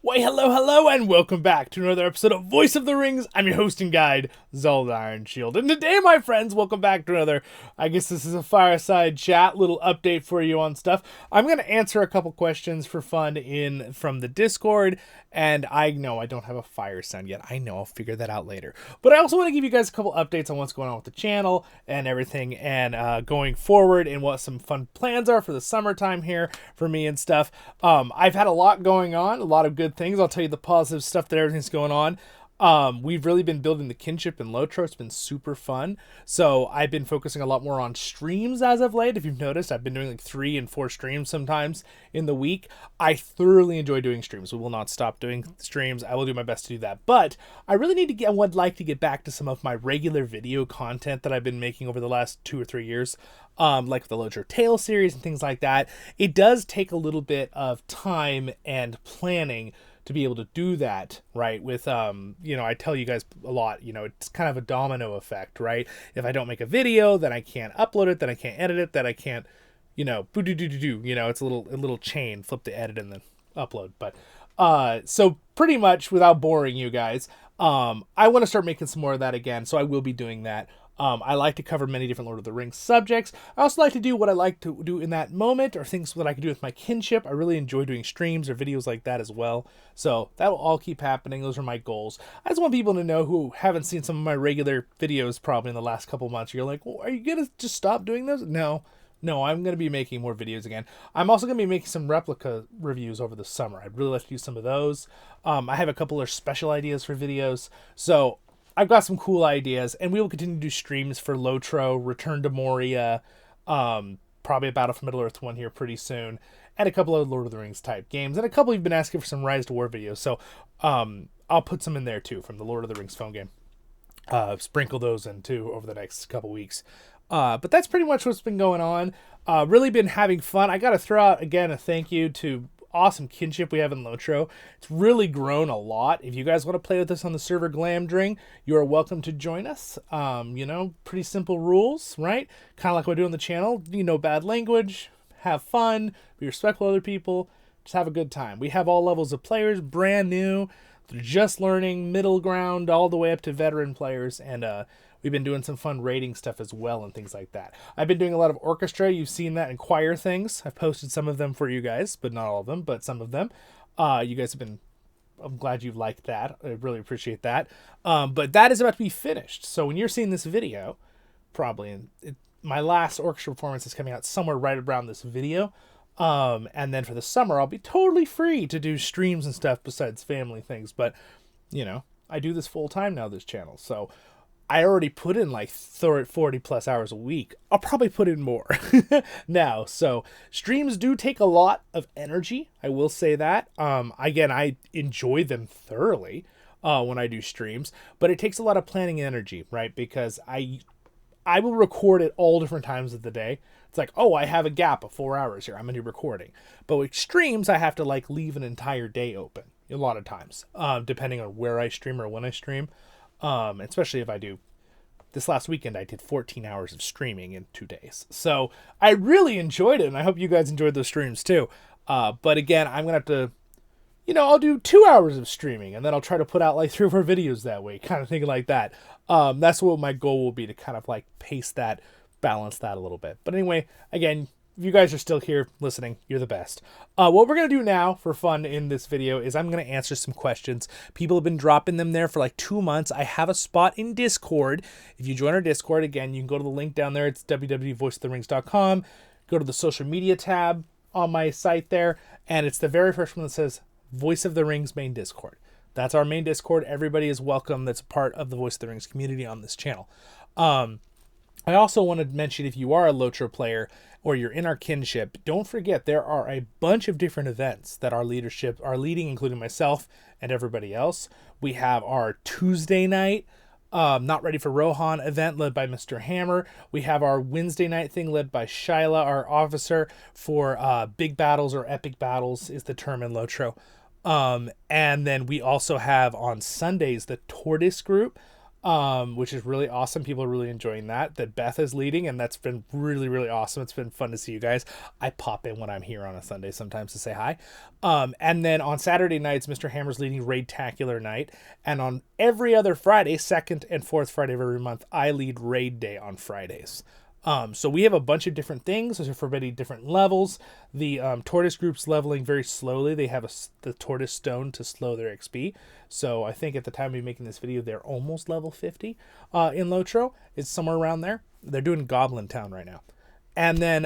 Why, hello, and welcome back to another episode of Voice of the Rings. I'm your host and guide, Zollin Ironshield. And today, my friends, welcome back to another, I guess this is a Fireside chat, little update for you on stuff. I'm going to answer a couple questions for fun from the Discord, and I know I don't have a fire sound yet. I know, I'll figure that out later. But I also want to give you guys a couple updates on what's going on with the channel and everything, and going forward, and what some fun plans are for the summertime here for me and stuff. I've had a lot going on, a lot of good things. I'll tell you the positive stuff that everything's going on. We've really been building the Kinship and LOTRO. It's been super fun. So I've been focusing a lot more on streams as of late. If you've noticed, I've been doing like 3 and 4 streams sometimes in the week. I thoroughly enjoy doing streams. We will not stop doing streams. I will do my best to do that. But I really would like to get back to some of my regular video content that I've been making over the last 2 or 3 years. Like the LOTRO Tale series and things like that. It does take a little bit of time and planning to be able to do that, right? With, I tell you guys a lot, it's kind of a domino effect, right? If I don't make a video, then I can't upload it, then I can't edit it, then I can't, it's a little chain, flip the edit and then upload. But, so pretty much without boring you guys, I want to start making some more of that again. So I will be doing that. I like to cover many different Lord of the Rings subjects. I also like to do what I like to do in that moment, or things that I can do with my Kinship. I really enjoy doing streams or videos like that as well. So that will all keep happening. Those are my goals. I just want people to know who haven't seen some of my regular videos probably in the last couple months. You're like, well, are you going to just stop doing those? No, I'm going to be making more videos again. I'm also going to be making some Replica reviews over the summer. I'd really like to do some of those. I have a couple of special ideas for videos. So I've got some cool ideas, and we will continue to do streams for LOTRO, Return to Moria, probably a Battle for Middle-earth one here pretty soon, and a couple of Lord of the Rings type games, and a couple you've been asking for some Rise to War videos, so I'll put some in there too from the Lord of the Rings phone game. Sprinkle those in too over the next couple weeks. But that's pretty much what's been going on. Really been having fun. I got to throw out again a thank you to awesome Kinship we have in LOTRO. It's really grown a lot. If you guys want to play with us on the server Glamdring, you are welcome to join us. Pretty simple rules, right? Kind of like what I do on the channel. Bad language, have fun, be respectful of other people, just have a good time. We have all levels of players, brand new, just learning, middle ground, all the way up to veteran players, and we've been doing some fun rating stuff as well and things like that. I've been doing a lot of orchestra. You've seen that in choir things. I've posted some of them for you guys, but not all of them, but some of them. You guys have been, I'm glad you've liked that. I really appreciate that. But that is about to be finished. So when you're seeing this video, probably, my last orchestra performance is coming out somewhere right around this video. And then for the summer, I'll be totally free to do streams and stuff besides family things. But, I do this full time now, this channel. So I already put in like 40 plus hours a week. I'll probably put in more now. So streams do take a lot of energy. I will say that. Again, I enjoy them thoroughly when I do streams, but it takes a lot of planning energy, right? Because I will record at all different times of the day. It's like, oh, I have a gap of 4 hours here. I'm going to be recording. But with streams, I have to like leave an entire day open a lot of times, depending on where I stream or when I stream. Especially if I do. This last weekend, I did 14 hours of streaming in 2 days. So I really enjoyed it, and I hope you guys enjoyed those streams too. But again, I'm going to have to, I'll do 2 hours of streaming, and then I'll try to put out like 3 or 4 videos that way, kind of thing like that. That's what my goal will be, to kind of like pace that, balance that a little bit. But anyway, again, if you guys are still here listening, you're the best. What we're going to do now for fun in this video is I'm going to answer some questions. People have been dropping them there for like 2 months. I have a spot in Discord. If you join our Discord, again, you can go to the link down there. It's www.voiceoftherings.com. Go to the social media tab on my site there, and it's the very first one that says Voice of the Rings main Discord. That's our main Discord. Everybody is welcome that's a part of the Voice of the Rings community on this channel. I also want to mention, if you are a LOTRO player or you're in our Kinship, don't forget there are a bunch of different events that our leadership are leading, including myself and everybody else. We have our Tuesday night Not Ready for Rohan event led by Mr. Hammer. We have our Wednesday night thing led by Shyla, our officer, for big battles, or epic battles is the term in LOTRO. And then we also have on Sundays the Tortoise group. which is really awesome. People are really enjoying that Beth is leading, and that's been really, really awesome. It's been fun to see you guys. I pop in when I'm here on a Sunday sometimes to say hi. And then on Saturday nights, Mr. Hammer's leading Raid-tacular night, and on every other Friday, second and fourth Friday of every month, I lead Raid Day on Fridays. So we have a bunch of different things. Those are for many different levels. The tortoise group's leveling very slowly. They have the tortoise stone to slow their XP. So I think at the time of making this video, they're almost level 50 in LOTRO. It's somewhere around there. They're doing Goblin Town right now. And then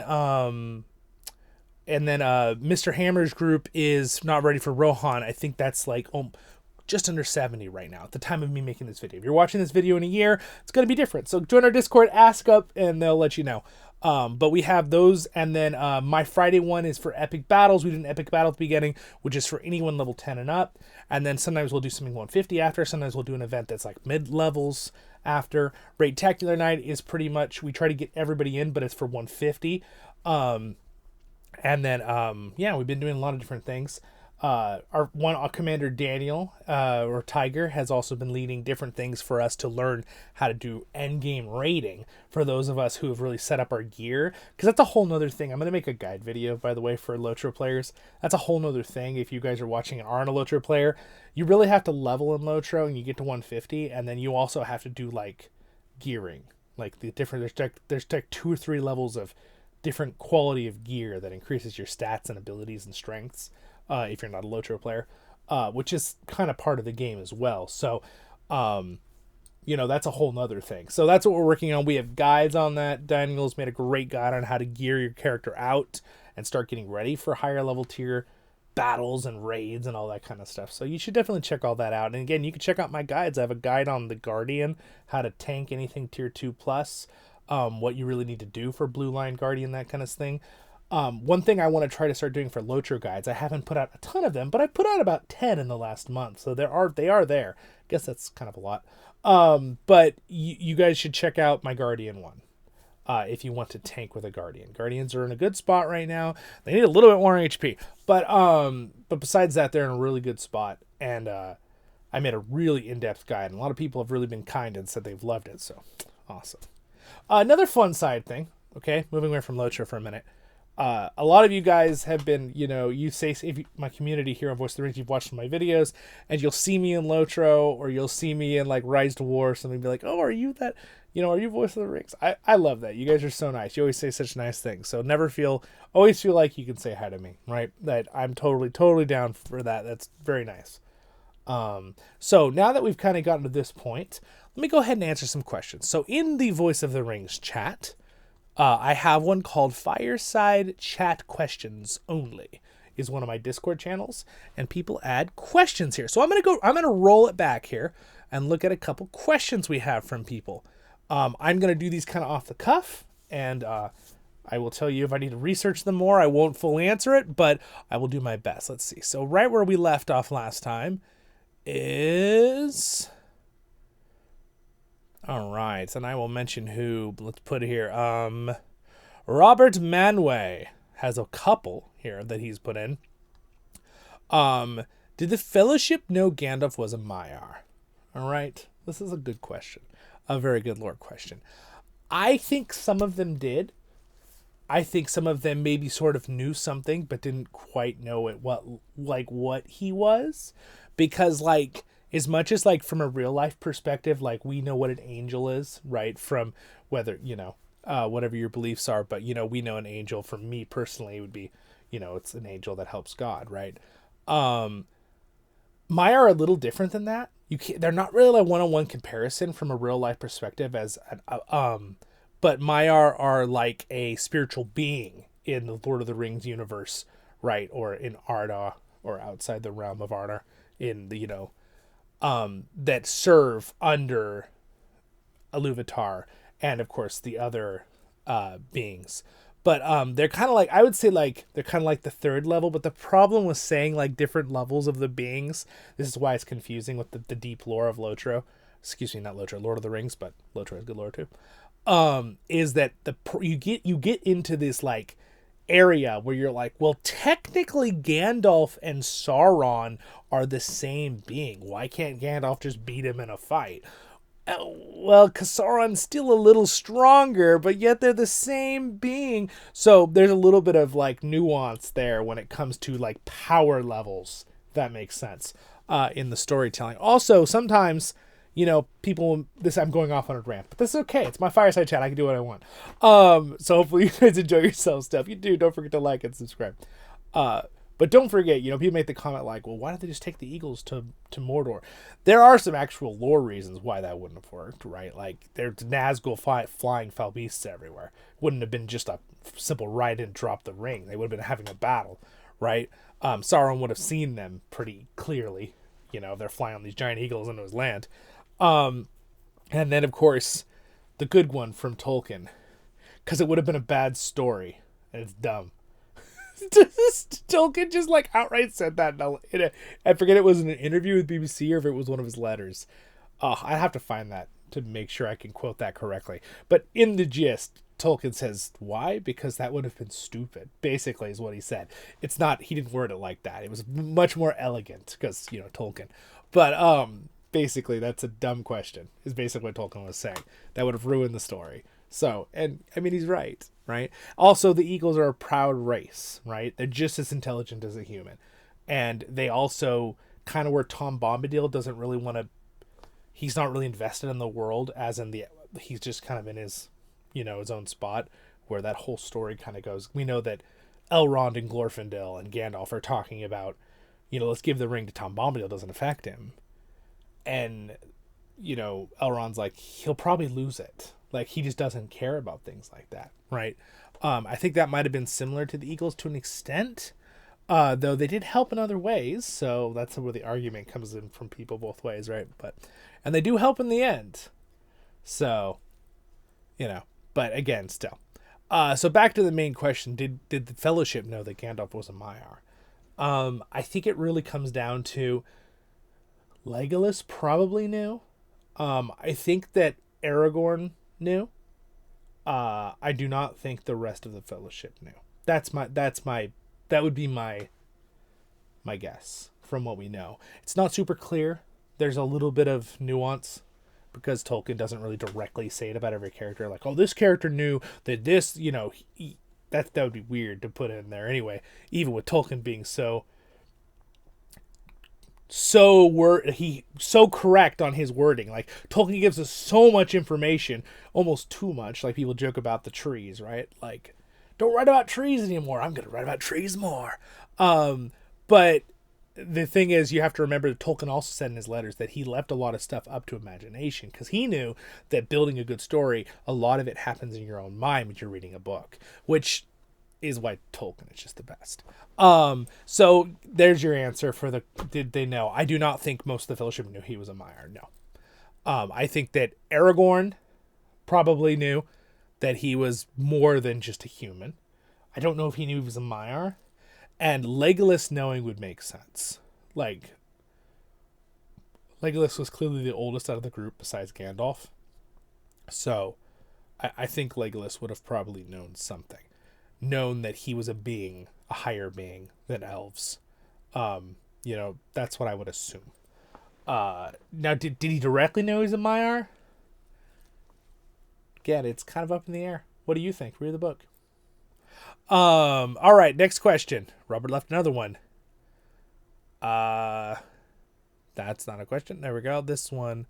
Mr. Hammer's group is not ready for Rohan. I think that's like just under 70 right now at the time of me making this video. If you're watching this video in a year, it's going to be different. So join our Discord, ask up, and they'll let you know. But we have those, and then my Friday one is for epic battles. We did an epic battle at the beginning, which is for anyone level 10 and up. And then sometimes we'll do something 150 after. Sometimes we'll do an event that's like mid-levels after. Raid-tacular night is pretty much, we try to get everybody in, but it's for 150. And then, yeah, we've been doing a lot of different things. Our Commander Daniel, or Tiger, has also been leading different things for us to learn how to do endgame raiding for those of us who have really set up our gear. Because that's a whole nother thing. I'm going to make a guide video, by the way, for LOTRO players. That's a whole nother thing. If you guys are watching and aren't a LOTRO player, you really have to level in LOTRO and you get to 150. And then you also have to do like gearing. Like the different, there's like 2 or 3 levels of different quality of gear that increases your stats and abilities and strengths. If you're not a LOTRO player, which is kind of part of the game as well. So, you know, that's a whole nother thing. So that's what we're working on. We have guides on that. Daniel's made a great guide on how to gear your character out and start getting ready for higher level tier battles and raids and all that kind of stuff. So you should definitely check all that out. And again, you can check out my guides. I have a guide on the Guardian, how to tank anything tier 2+, what you really need to do for Blue Line Guardian, that kind of thing. One thing I want to try to start doing for LOTRO guides, I haven't put out a ton of them, but I put out about 10 in the last month. So they are there. I guess that's kind of a lot. But you guys should check out my Guardian one. If you want to tank with a Guardian. Guardians are in a good spot right now. They need a little bit more HP. But besides that, they're in a really good spot. And I made a really in-depth guide. And a lot of people have really been kind and said they've loved it. So awesome. Another fun side thing. Okay, moving away from LOTRO for a minute. A lot of you guys have been, you know, you say, my community here on Voice of the Rings, you've watched my videos, and you'll see me in LOTRO, or you'll see me in, like, Rise to War, or something, be like, oh, are you that, you know, are you Voice of the Rings? I love that. You guys are so nice. You always say such nice things. So always feel like you can say hi to me, right? That I'm totally down for that. That's very nice. So now that we've kind of gotten to this point, let me go ahead and answer some questions. So in the Voice of the Rings chat, I have one called Fireside Chat Questions Only, is one of my Discord channels, and people add questions here. So I'm gonna roll it back here and look at a couple questions we have from people. I'm gonna do these kind of off the cuff, and I will tell you if I need to research them more. I won't fully answer it, but I will do my best. Let's see. So right where we left off last time is... All right, and I will mention who. Let's put it here. Robert Manway has a couple here that he's put in. Did the Fellowship know Gandalf was a Maiar? All right, this is a good question, a very good lore question. I think some of them did. I think some of them maybe sort of knew something, but didn't quite know what he was, because like. As much as like from a real life perspective, like we know what an angel is, right? From whether, you know, whatever your beliefs are, but, you know, we know an angel. For me personally, it would be, you know, it's an angel that helps God, right? Maya are a little different than that. They're not really a one-on-one comparison from a real life perspective but Maiar are like a spiritual being in the Lord of the Rings universe, right? Or in Arda, or outside the realm of Arda, in the, you know, that serve under Iluvatar and of course the other beings. But they're kind of like, I would say like they're kind of like the third level, but the problem with saying like different levels of the beings, this is why it's confusing with the deep lore of LOTRO. Excuse me, not LOTRO, Lord of the Rings, but LOTRO has good lore too. Is that you get into this like area where you're like, well, technically Gandalf and Sauron are the same being. Why can't Gandalf just beat him in a fight? Well, because Sauron's still a little stronger, but yet they're the same being. So there's a little bit of like nuance there when it comes to like power levels. If that makes sense in the storytelling. Also, sometimes, people. I'm going off on a rant, but this is okay. It's my fireside chat. I can do what I want. So hopefully you guys enjoy yourselves. Stuff you do. Don't forget to like and subscribe. But don't forget, people make the comment like, well, why don't they just take the eagles to Mordor? There are some actual lore reasons why that wouldn't have worked, right? Like, there's Nazgul flying fell beasts everywhere. Wouldn't have been just a simple ride and drop the ring. They would have been having a battle, right? Sauron would have seen them pretty clearly. They're flying on these giant eagles into his land. And then, of course, the good one from Tolkien. Because it would have been a bad story. And it's dumb. Tolkien just like outright said that I forget it was in an interview with BBC or if it was one of his letters. I'd have to find that to make sure I can quote that correctly. But in the gist, Tolkien says, why? Because that would have been stupid, basically is what he said. It's not, he didn't word it like that. It was much more elegant because, Tolkien. But basically that's a dumb question is basically what Tolkien was saying. That would have ruined the story. So, and I mean, he's right? Also, the eagles are a proud race, right? They're just as intelligent as a human. And they also, kind of where Tom Bombadil doesn't really want to, he's not really invested in the world as in he's just kind of in his, his own spot where that whole story kind of goes. We know that Elrond and Glorfindel and Gandalf are talking about, let's give the ring to Tom Bombadil, doesn't affect him. And, Elrond's like, he'll probably lose it. Like, he just doesn't care about things like that, right? I think that might have been similar to the Eagles to an extent, though they did help in other ways, so that's where the argument comes in from people both ways, right? And they do help in the end. So, but again, still. So back to the main question, did the Fellowship know that Gandalf was a Maiar? I think it really comes down to Legolas probably knew. I think that Aragorn knew. I do not think the rest of the Fellowship knew. That would be my guess from what we know. It's not super clear. There's a little bit of nuance because Tolkien doesn't really directly say it about every character. Like, oh, this character knew that this, that would be weird to put in there anyway. Even with Tolkien being so correct on his wording. Like, Tolkien gives us so much information, almost too much. Like, people joke about the trees, right? Like, don't write about trees anymore. I'm gonna write about trees more. But the thing is, you have to remember that Tolkien also said in his letters that he left a lot of stuff up to imagination because he knew that building a good story, a lot of it happens in your own mind when you're reading a book, which is why Tolkien is just the best. So there's your answer for did they know? I do not think most of the Fellowship knew he was a Maiar. No. I think that Aragorn probably knew that he was more than just a human. I don't know if he knew he was a Maiar. And Legolas knowing would make sense. Like, Legolas was clearly the oldest out of the group besides Gandalf. So I think Legolas would have probably known something. Known that he was a higher being than elves. That's what I would assume. Now, did he directly know he's a Maiar? Again, it's kind of up in the air. What do you think? Read the book. All right, next question. Robert left another one. That's not a question. There we go. This one.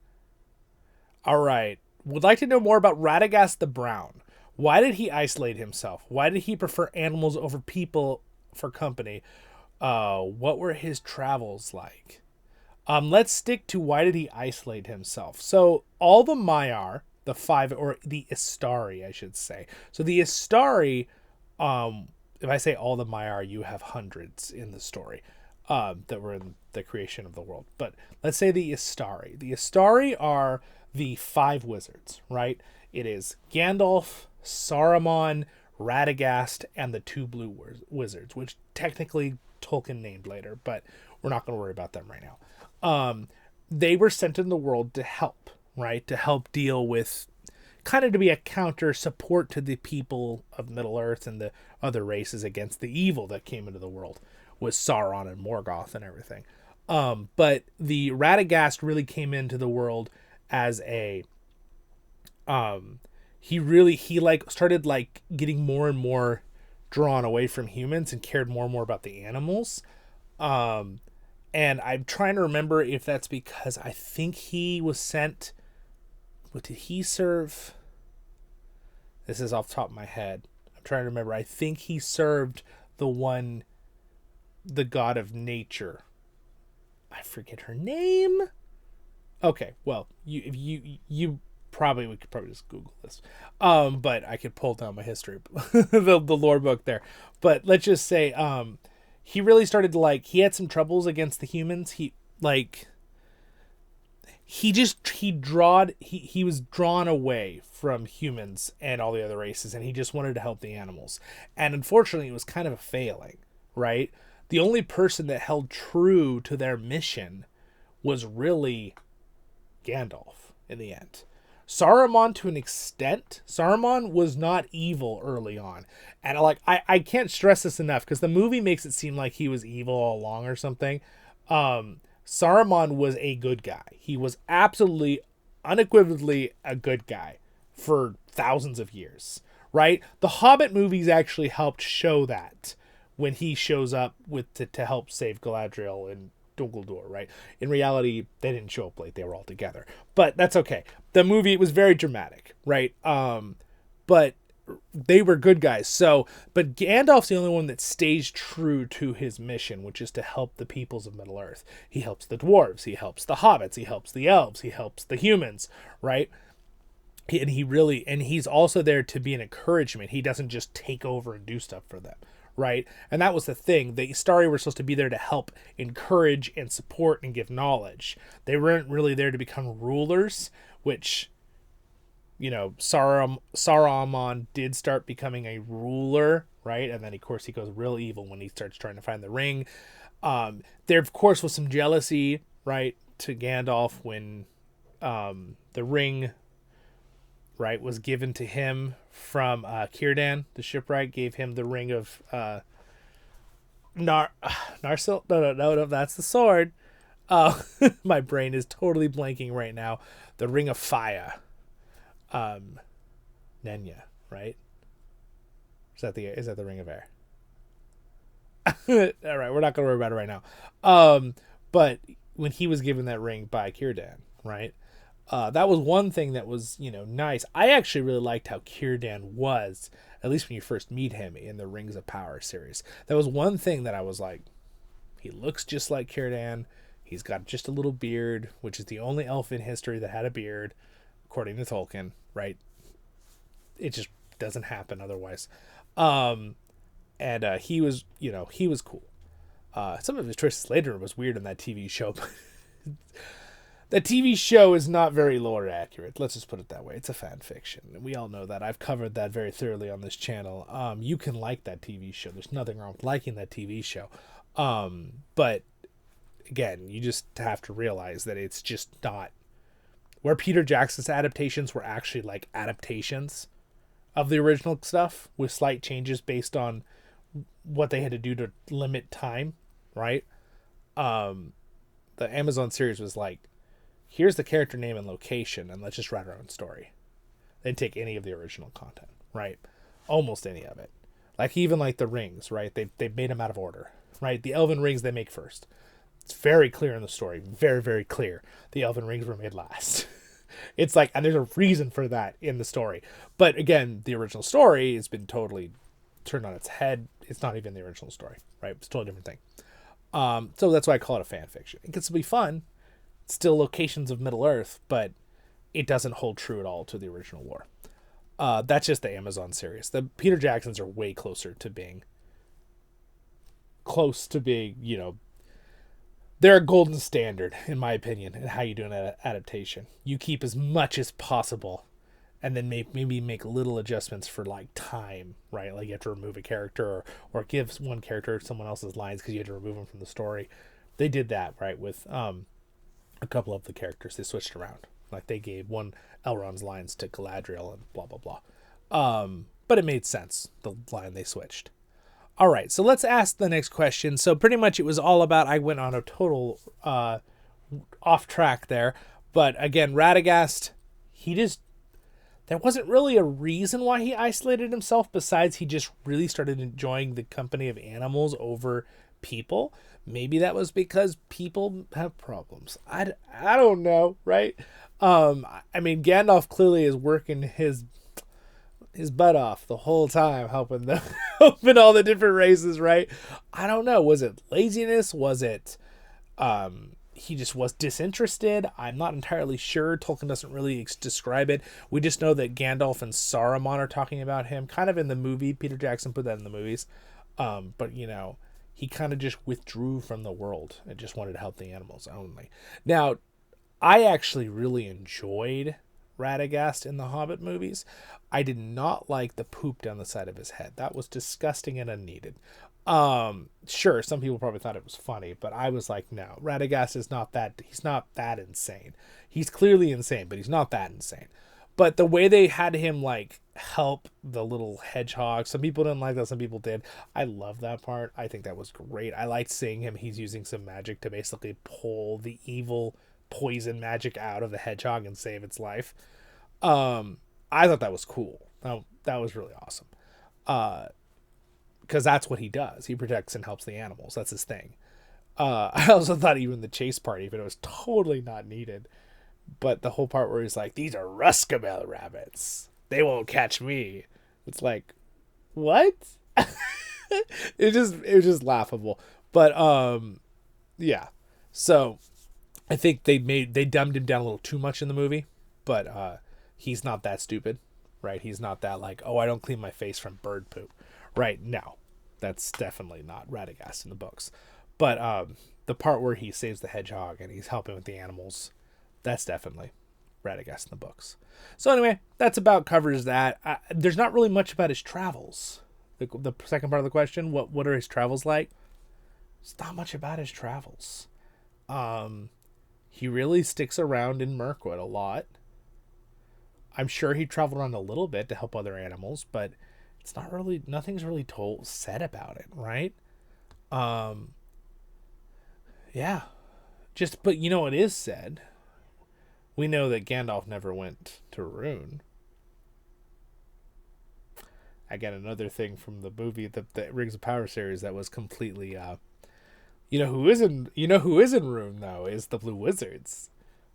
All right. Would like to know more about Radagast the Brown. Why did he isolate himself? Why did he prefer animals over people for company? What were his travels like? Let's stick to why did he isolate himself. So all the Maiar, the five, or the Istari, I should say. So the Istari, if I say all the Maiar, you have hundreds in the story that were in the creation of the world. But let's say the Istari. The Istari are the five wizards, right? It is Gandalf, Saruman, Radagast, and the two blue wizards, which technically Tolkien named later, but we're not going to worry about them right now. They were sent in the world to help, right? To help deal with, kind of to be a counter support to the people of Middle-earth and the other races against the evil that came into the world with Sauron and Morgoth and everything. But the Radagast really came into the world as a he like started like getting more and more drawn away from humans and cared more and more about the animals. And I'm trying to remember if that's because I think he was sent. What did he serve? This is off the top of my head. I'm trying to remember. I think he served the god of nature. I forget her name. Okay, well, we could probably just Google this. But I could pull down my history, the lore book there. But let's just say, he really started to like, he had some troubles against the humans. He was drawn away from humans and all the other races, and he just wanted to help the animals. And unfortunately, it was kind of a failing, right? The only person that held true to their mission was really Gandalf in the end. Saruman, to an extent, Saruman was not evil early on. And I can't stress this enough, because the movie makes it seem like he was evil all along or something. Saruman was a good guy. He was absolutely, unequivocally a good guy for thousands of years, right? The Hobbit movies actually helped show that when he shows up to help save Galadriel and Dumbledore, right? In reality, they didn't show up late. They were all together. But that's okay. The movie, it was very dramatic, right? But they were good guys. But Gandalf's the only one that stays true to his mission, which is to help the peoples of Middle-earth. He helps the dwarves. He helps the hobbits. He helps the elves. He helps the humans, right? And he's also there to be an encouragement. He doesn't just take over and do stuff for them, right? And that was the thing. The Istari were supposed to be there to help encourage and support and give knowledge. They weren't really there to become rulers, which, you know, Saruman did start becoming a ruler, right? And then, of course, he goes real evil when he starts trying to find the ring. There, of course, was some jealousy, right, to Gandalf when the ring, right, was given to him from Círdan. The shipwright gave him the ring of Narsil. No, that's the sword. My brain is totally blanking right now. The ring of fire. Nenya, right? Is that the ring of air? All right, we're not gonna worry about it right now. But when he was given that ring by Círdan, right? That was one thing that was, you know, nice. I actually really liked how Círdan was, at least when you first meet him in the Rings of Power series. That was one thing that I was like, he looks just like Círdan. He's got just a little beard, which is the only elf in history that had a beard, according to Tolkien, right? It just doesn't happen otherwise. And he was, you know, he was cool. Some of his choices later was weird in that TV show, but the TV show is not very lore accurate. Let's just put it that way. It's a fan fiction. And we all know that. I've covered that very thoroughly on this channel. You can like that TV show. There's nothing wrong with liking that TV show. But again, you just have to realize that it's just not where Peter Jackson's adaptations were actually like adaptations of the original stuff with slight changes based on what they had to do to limit time, right? The Amazon series was like, here's the character name and location, and let's just write our own story. They didn't take any of the original content, right? Almost any of it. Like even like the rings, right? They made them out of order, right? The elven rings they make first. It's very clear in the story. Very, very clear. The elven rings were made last. It's like, and there's a reason for that in the story. But again, the original story has been totally turned on its head. It's not even the original story, right? It's a totally different thing. So that's why I call it a fan fiction. It gets to be fun. It's still locations of Middle-earth, but it doesn't hold true at all to the original lore. That's just the Amazon series. The Peter Jacksons are way closer to being, you know, they're a golden standard, in my opinion, in how you do an adaptation. You keep as much as possible, and then maybe make little adjustments for like time, right? Like you have to remove a character or give one character someone else's lines because you had to remove them from the story. They did that, right, with a couple of the characters. They switched around. Like they gave one Elrond's lines to Galadriel and blah, blah, blah. But it made sense, the line they switched. All right, so let's ask the next question. So pretty much it was all about, I went on a total off track there, But again, Radagast, there wasn't really a reason why he isolated himself besides he just really started enjoying the company of animals over people. Maybe that was because people have problems. I don't know, right? I mean, Gandalf clearly is working his butt off the whole time, helping all the different races, right? I don't know. Was it laziness? Was it he just was disinterested? I'm not entirely sure. Tolkien doesn't really describe it. We just know that Gandalf and Saruman are talking about him, kind of in the movie. Peter Jackson put that in the movies. But he kind of just withdrew from the world and just wanted to help the animals only. Now, I actually really enjoyed Radagast in the Hobbit movies. I did not like the poop down the side of his head. That was disgusting and unneeded. Sure, some people probably thought it was funny, but I was like, no, Radagast is not that, he's not that insane. He's clearly insane, but he's not that insane. But the way they had him like help the little hedgehog, some people didn't like that, some people did. I love that part. I think that was great. I liked seeing him. He's using some magic to basically pull the evil poison magic out of the hedgehog and save its life. I thought that was cool. That was really awesome. Because that's what he does. He protects and helps the animals. That's his thing. I also thought even the chase part, even it was totally not needed. But the whole part where he's like, these are Ruscabel rabbits. They won't catch me. It's like, what? it was just laughable. But yeah. So I think they dumbed him down a little too much in the movie. But he's not that stupid, right? He's not that like, oh, I don't clean my face from bird poop. Right, no. That's definitely not Radagast in the books. But the part where he saves the hedgehog and he's helping with the animals, that's definitely Radagast in the books. So anyway, that's about covers that. There's not really much about his travels. The second part of the question, what are his travels like? There's not much about his travels. He really sticks around in Mirkwood a lot. I'm sure he traveled around a little bit to help other animals, but it's not really, nothing's really said about it, right? Yeah. But it is said. We know that Gandalf never went to Rune. Again, another thing from the movie, the Rings of Power series that was completely, who is in Rune though is the Blue Wizards.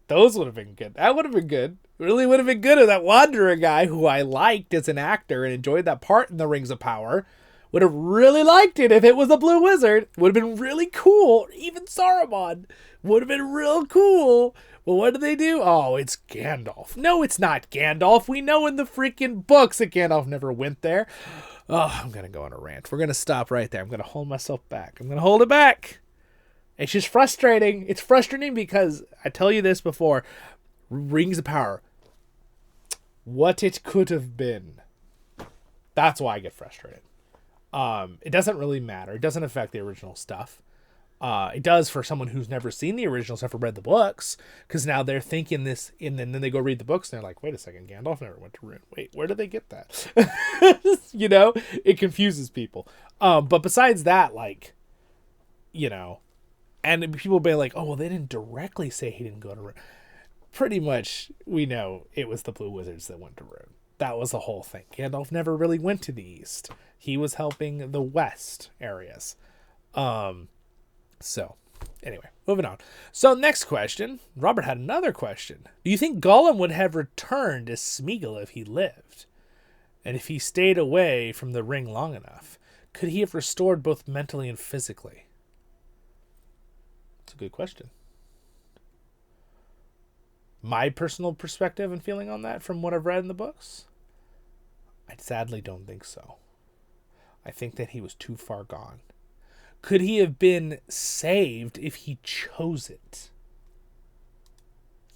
Those would have been good. That would have been good. Really would have been good if that Wanderer guy, who I liked as an actor and enjoyed that part in the Rings of Power, would have really liked it if it was a Blue Wizard. Would have been really cool. Even Saruman would have been real cool. But what do they do? Oh, it's Gandalf. No, it's not Gandalf. We know in the freaking books that Gandalf never went there. Oh, I'm going to go on a rant. We're going to stop right there. I'm going to hold myself back. I'm going to hold it back. It's just frustrating. It's frustrating because I tell you this before, Rings of Power, what it could have been. That's why I get frustrated. It doesn't really matter. It doesn't affect the original stuff. It does for someone who's never seen the original stuff or read the books, because now they're thinking this, and then they go read the books and they're like, wait a second, Gandalf never went to Rune. Wait, where did they get that? It confuses people. But besides that, and people be like, oh, well, they didn't directly say he didn't go to Rune. Pretty much, we know it was the Blue Wizards that went to Rune. That was the whole thing. Gandalf never really went to the east. He was helping the west areas. So, anyway, moving on. So, next question. Robert had another question. Do you think Gollum would have returned as Smeagol if he lived? And if he stayed away from the ring long enough, could he have restored both mentally and physically? It's a good question. My personal perspective and feeling on that from what I've read in the books, I sadly don't think so. I think that he was too far gone. Could he have been saved if he chose it?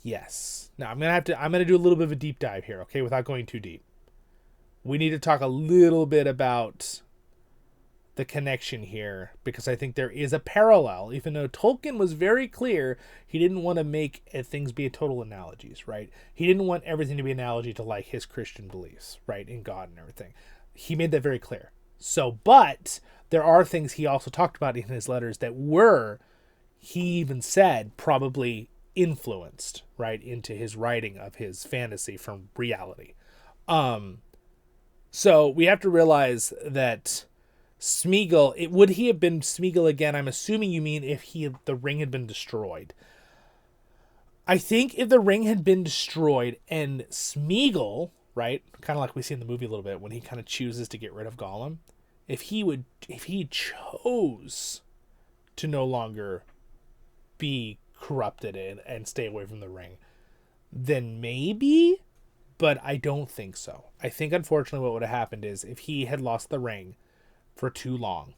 Yes. Now I'm going to do a little bit of a deep dive here, okay, without going too deep. We need to talk a little bit about the connection here, because I think there is a parallel, even though Tolkien was very clear he didn't want to make things be total analogies, right? He didn't want everything to be an analogy to like his Christian beliefs, right, in God and everything. He made that very clear. So, but there are things he also talked about in his letters that were, he even said, probably influenced, right, into his writing of his fantasy from reality. So we have to realize that Smeagol, would he have been Smeagol again? I'm assuming you mean if the ring had been destroyed. I think if the ring had been destroyed and Smeagol, right, kind of like we see in the movie a little bit when he kind of chooses to get rid of Gollum, if he chose to no longer be corrupted and stay away from the ring, then maybe, but I don't think so. I think unfortunately what would have happened is if he had lost the ring for too long,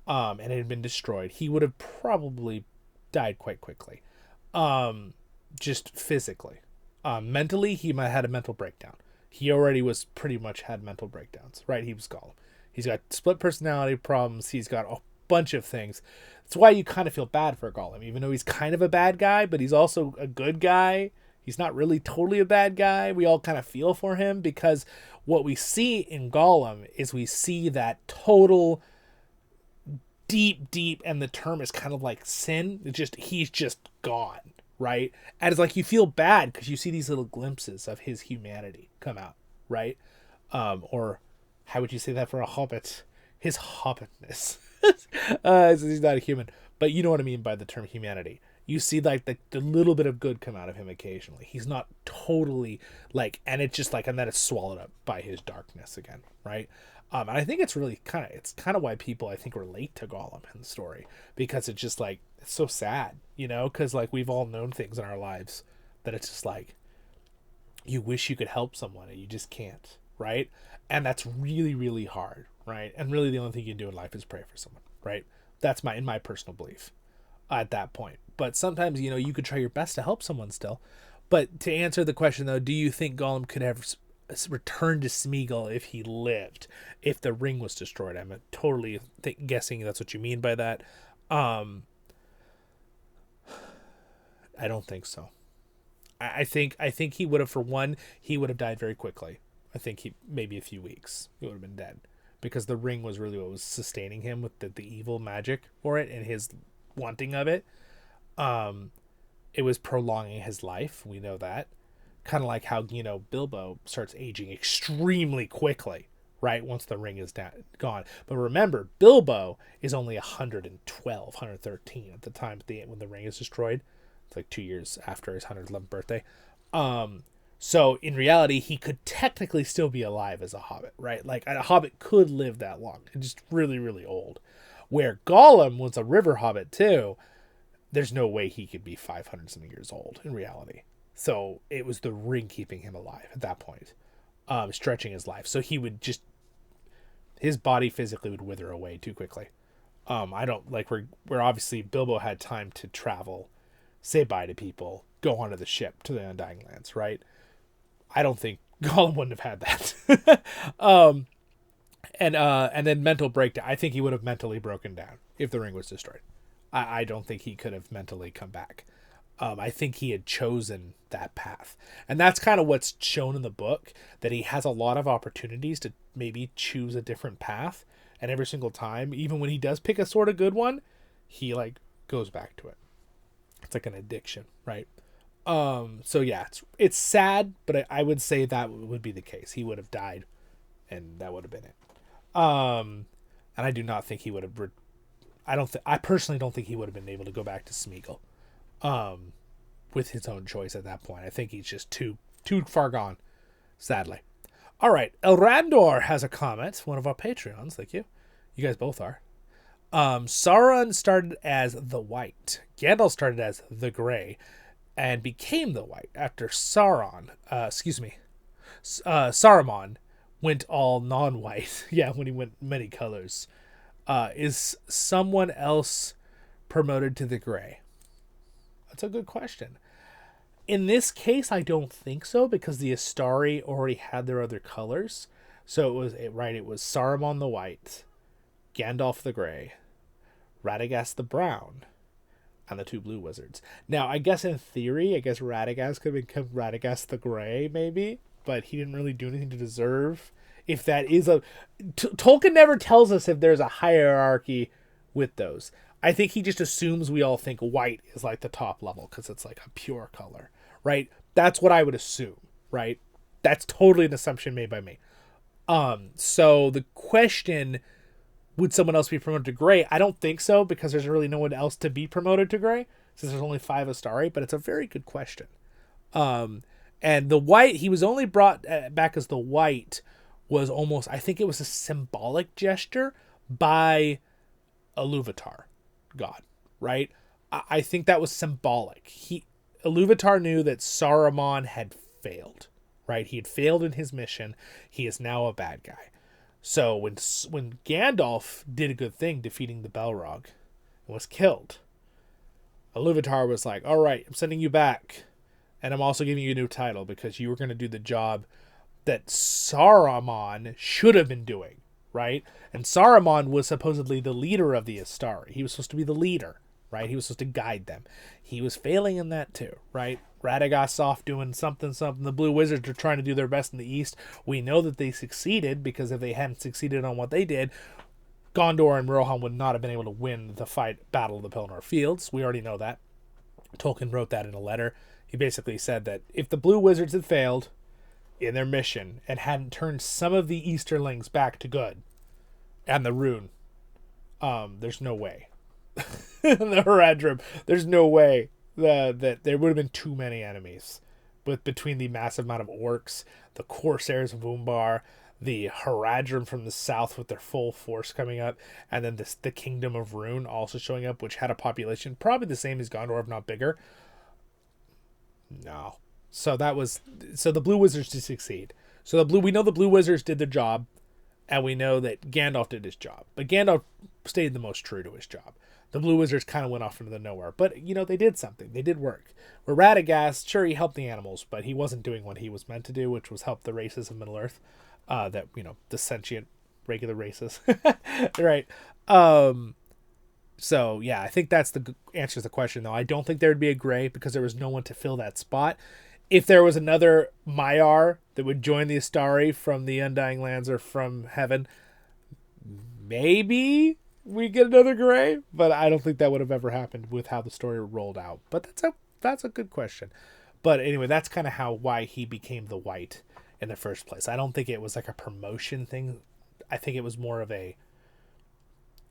and it had been destroyed, he would have probably died quite quickly. Just physically. Mentally, he might have had a mental breakdown. He already was pretty much had mental breakdowns, right? He was Gollum. He's got split personality problems. He's got a bunch of things. That's why you kind of feel bad for Gollum, even though he's kind of a bad guy, but he's also a good guy. He's not really totally a bad guy. We all kind of feel for him because what we see in Gollum is we see that total deep, and the term is kind of like sin. He's just gone, right? And it's like you feel bad because you see these little glimpses of his humanity come out, right? Or how would you say that for a hobbit? His hobbitness. He's not a human, but you know what I mean by the term humanity. You see like the little bit of good come out of him occasionally. He's not totally like, and it's just like, and then it's swallowed up by his darkness again, right? And I think it's really kind of why people I think relate to Gollum in the story, because it's just like, it's so sad, you know, because like we've all known things in our lives that it's just like you wish you could help someone and you just can't, right? And that's really, really hard, right? And really the only thing you can do in life is pray for someone, right? That's in my personal belief at that point. But sometimes, you know, you could try your best to help someone still. But to answer the question, though, do you think Gollum could have returned to Smeagol if he lived, if the ring was destroyed? I'm totally guessing that's what you mean by that. I don't think so. I think he would have, for one, he would have died very quickly. I think maybe a few weeks, he would have been dead. Because the ring was really what was sustaining him with the evil magic for it and his wanting of it. It was prolonging his life. We know that. Kind of like how, you know, Bilbo starts aging extremely quickly, right? Once the ring is gone. But remember, Bilbo is only 112, 113 at the time when the ring is destroyed. It's like 2 years after his 111th birthday. So in reality, he could technically still be alive as a hobbit, right? Like a hobbit could live that long. It's just really, really old. Where Gollum was a river hobbit too, there's no way he could be 500 something years old in reality. So it was the ring keeping him alive at that point, stretching his life. So he would his body physically would wither away too quickly. I don't like we're obviously Bilbo had time to travel, say bye to people, go onto the ship to the Undying Lands, right? I don't think Gollum wouldn't have had that. And then mental breakdown. I think he would have mentally broken down if the ring was destroyed. I don't think he could have mentally come back. I think he had chosen that path. And that's kind of what's shown in the book, that he has a lot of opportunities to maybe choose a different path. And every single time, even when he does pick a sort of good one, he like goes back to it. It's like an addiction, right? So yeah, it's sad, but I would say that would be the case. He would have died, and that would have been it. And I do not think he would have. I personally don't think he would have been able to go back to Smeagol, with his own choice at that point. I think he's just too far gone, sadly. All right, Elraandor has a comment. One of our Patreons, thank you. You guys both are. Sauron started as the White. Gandalf started as the Gray, and became the White after Saruman went all non-white. Yeah, when he went many colors. Is someone else promoted to the Gray? That's a good question. In this case, I don't think so, because the Astari already had their other colors. So it was Saruman the White, Gandalf the Gray, Radagast the Brown, and the two blue wizards. Now, I guess in theory, Radagast could become Radagast the Gray, maybe, but he didn't really do anything to deserve. If that is Tolkien never tells us if there's a hierarchy with those. I think he just assumes we all think white is like the top level because it's like a pure color, right? That's what I would assume, right? That's totally an assumption made by me. So the question, would someone else be promoted to gray? I don't think so, because there's really no one else to be promoted to gray since there's only 5 Astari, but it's a very good question. And the white, he was only brought back as the white was almost, I think it was a symbolic gesture by Iluvatar God, right? I think that was symbolic. Iluvatar knew that Saruman had failed, right? He had failed in his mission. He is now a bad guy. So when Gandalf did a good thing, defeating the Balrog, and was killed, Iluvatar was like, all right, I'm sending you back. And I'm also giving you a new title because you were going to do the job that Saruman should have been doing, right? And Saruman was supposedly the leader of the Astari. He was supposed to be the leader, right? He was supposed to guide them. He was failing in that too, right? Radagast's off doing something. The Blue Wizards are trying to do their best in the East. We know that they succeeded, because if they hadn't succeeded on what they did, Gondor and Rohan would not have been able to win the Battle of the Pelennor Fields. We already know that. Tolkien wrote that in a letter. He basically said that if the Blue Wizards had failed in their mission and hadn't turned some of the Easterlings back to good, and the Rune, there's no way. The Haradrim, there's no way that there would have been too many enemies. But between the massive amount of orcs, the Corsairs of Umbar, the Haradrim from the south with their full force coming up, and then the Kingdom of Rune also showing up, which had a population probably the same as Gondor, if not bigger. No. So the Blue Wizards did succeed. So we know the Blue Wizards did their job, and we know that Gandalf did his job. But Gandalf stayed the most true to his job. The Blue Wizards kind of went off into the nowhere. But, they did something. They did work. Where Radagast, sure, he helped the animals, but he wasn't doing what he was meant to do, which was help the races of Middle-earth. The sentient, regular races. Right. So, yeah, I think that's the answer to the question, though. I don't think there would be a gray because there was no one to fill that spot. If there was another Maiar that would join the Astari from the Undying Lands or from heaven, maybe we get another gray, but I don't think that would have ever happened with how the story rolled out. But that's a good question. But anyway, that's kind of why he became the white in the first place. I don't think it was like a promotion thing. I think it was more of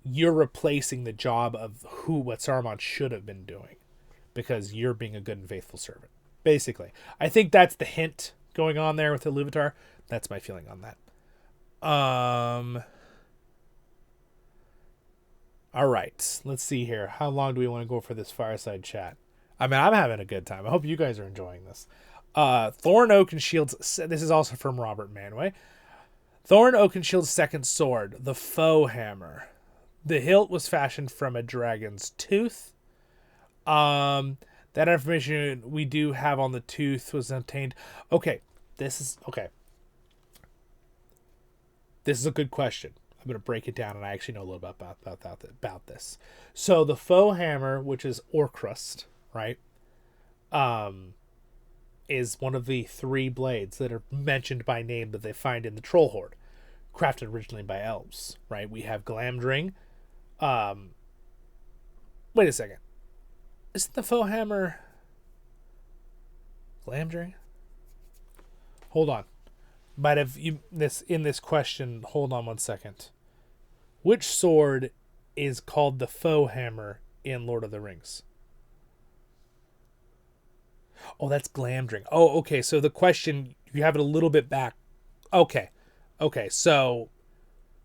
you're replacing the job of what Saruman should have been doing because you're being a good and faithful servant. Basically, I think that's the hint going on there with Iluvatar. That's my feeling on that. All right, let's see here. How long do we want to go for this fireside chat? I mean, I'm having a good time. I hope you guys are enjoying this. Thorin Oakenshield's, this is also from Robert Manway. Thorin Oakenshield's second sword, the Foe Hammer. The hilt was fashioned from a dragon's tooth. That information we do have on the tooth was obtained. Okay, this is a good question. I'm going to break it down, and I actually know a little bit about this. So the Foe Hammer, which is Orcrust, right, is one of the 3 blades that are mentioned by name that they find in the Troll Horde, crafted originally by elves, right? We have Glamdring. Wait a second. Isn't the Foe Hammer Glamdring? Hold on. But if in this question, hold on one second. Which sword is called the Foe Hammer in Lord of the Rings? Oh, that's Glamdring. Oh, okay. So the question, you have it a little bit back. Okay. So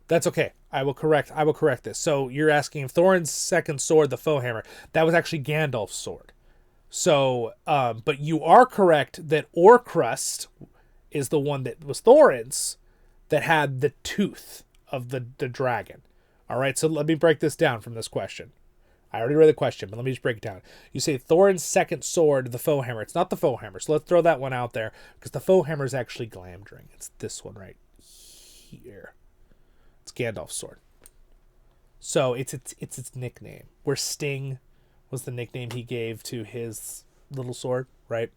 that's okay. I will correct this. So you're asking if Thorin's second sword, the Foe Hammer, that was actually Gandalf's sword. So, but you are correct that Orcrust is the one that was Thorin's that had the tooth of the dragon. All right, so let me break this down from this question. I already read the question, but let me just break it down. You say Thorin's second sword, the Foe Hammer. It's not the Foe Hammer, so let's throw that one out there because the Foe Hammer is actually Glamdring. It's this one right here. It's Gandalf's sword. So it's its nickname. Where Sting was the nickname he gave to his little sword, right?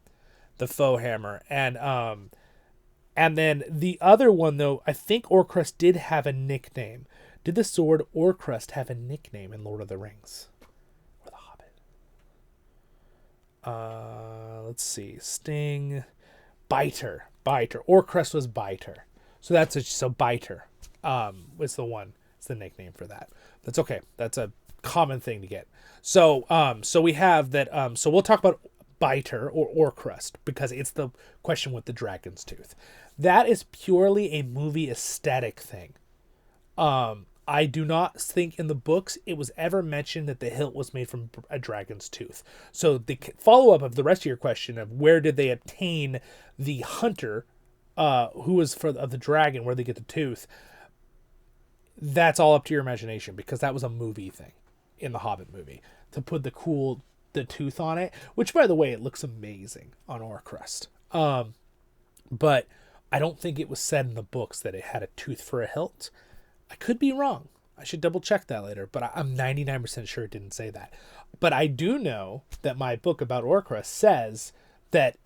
The Foe Hammer. And then the other one, though, I think Orcrust did have a nickname. Did the sword Orcrust have a nickname in Lord of the Rings? Let's see. Sting. Biter. Orcrest was Biter. So so Biter was the one. It's the nickname for that. That's okay. That's a common thing to get. So so we have that. So we'll talk about Biter or Orcrest because it's the question with the dragon's tooth. That is purely a movie aesthetic thing. I do not think in the books it was ever mentioned that the hilt was made from a dragon's tooth. So the follow-up of the rest of your question of where did they obtain the hunter, who was of the dragon, where they get the tooth, that's all up to your imagination because that was a movie thing in the Hobbit movie to put the tooth on it, which by the way, it looks amazing on Orcrest. But I don't think it was said in the books that it had a tooth for a hilt. I could be wrong. I should double check that later, but I'm 99% sure it didn't say that. But I do know that my book about Orcrest says that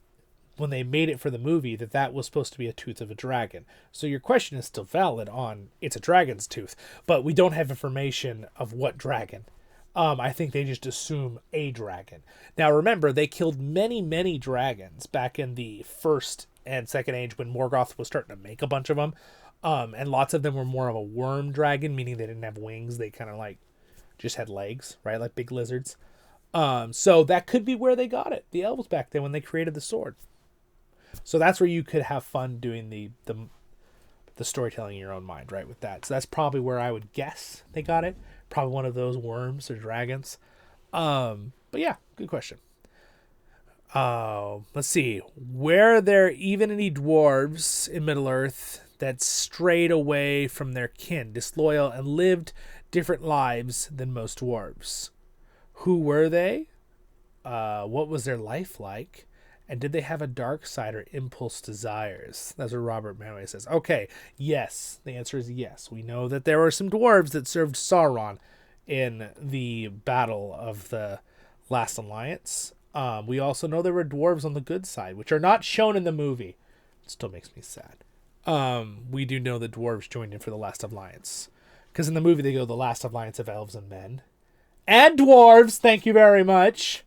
when they made it for the movie, that was supposed to be a tooth of a dragon. So your question is still valid on it's a dragon's tooth, but we don't have information of what dragon. I think they just assume a dragon. Now remember, they killed many, many dragons back in the first and second age when Morgoth was starting to make a bunch of them. And lots of them were more of a worm dragon, meaning they didn't have wings. They kind of like just had legs, right? Like big lizards. So that could be where they got it. The elves back then when they created the sword. So that's where you could have fun doing the storytelling in your own mind, right? With that. So that's probably where I would guess they got it. Probably one of those worms or dragons. But yeah, good question. Let's see. Were there even any dwarves in Middle-earth that strayed away from their kin, disloyal, and lived different lives than most dwarves? Who were they? What was their life like? And did they have a dark side or impulse desires? That's what Robert Manway says. Okay, yes. The answer is yes. We know that there were some dwarves that served Sauron in the Battle of the Last Alliance. We also know there were dwarves on the good side, which are not shown in the movie. It still makes me sad. We do know that dwarves joined in for the Last Alliance. Because in the movie they go the Last Alliance of elves and men. And dwarves, thank you very much.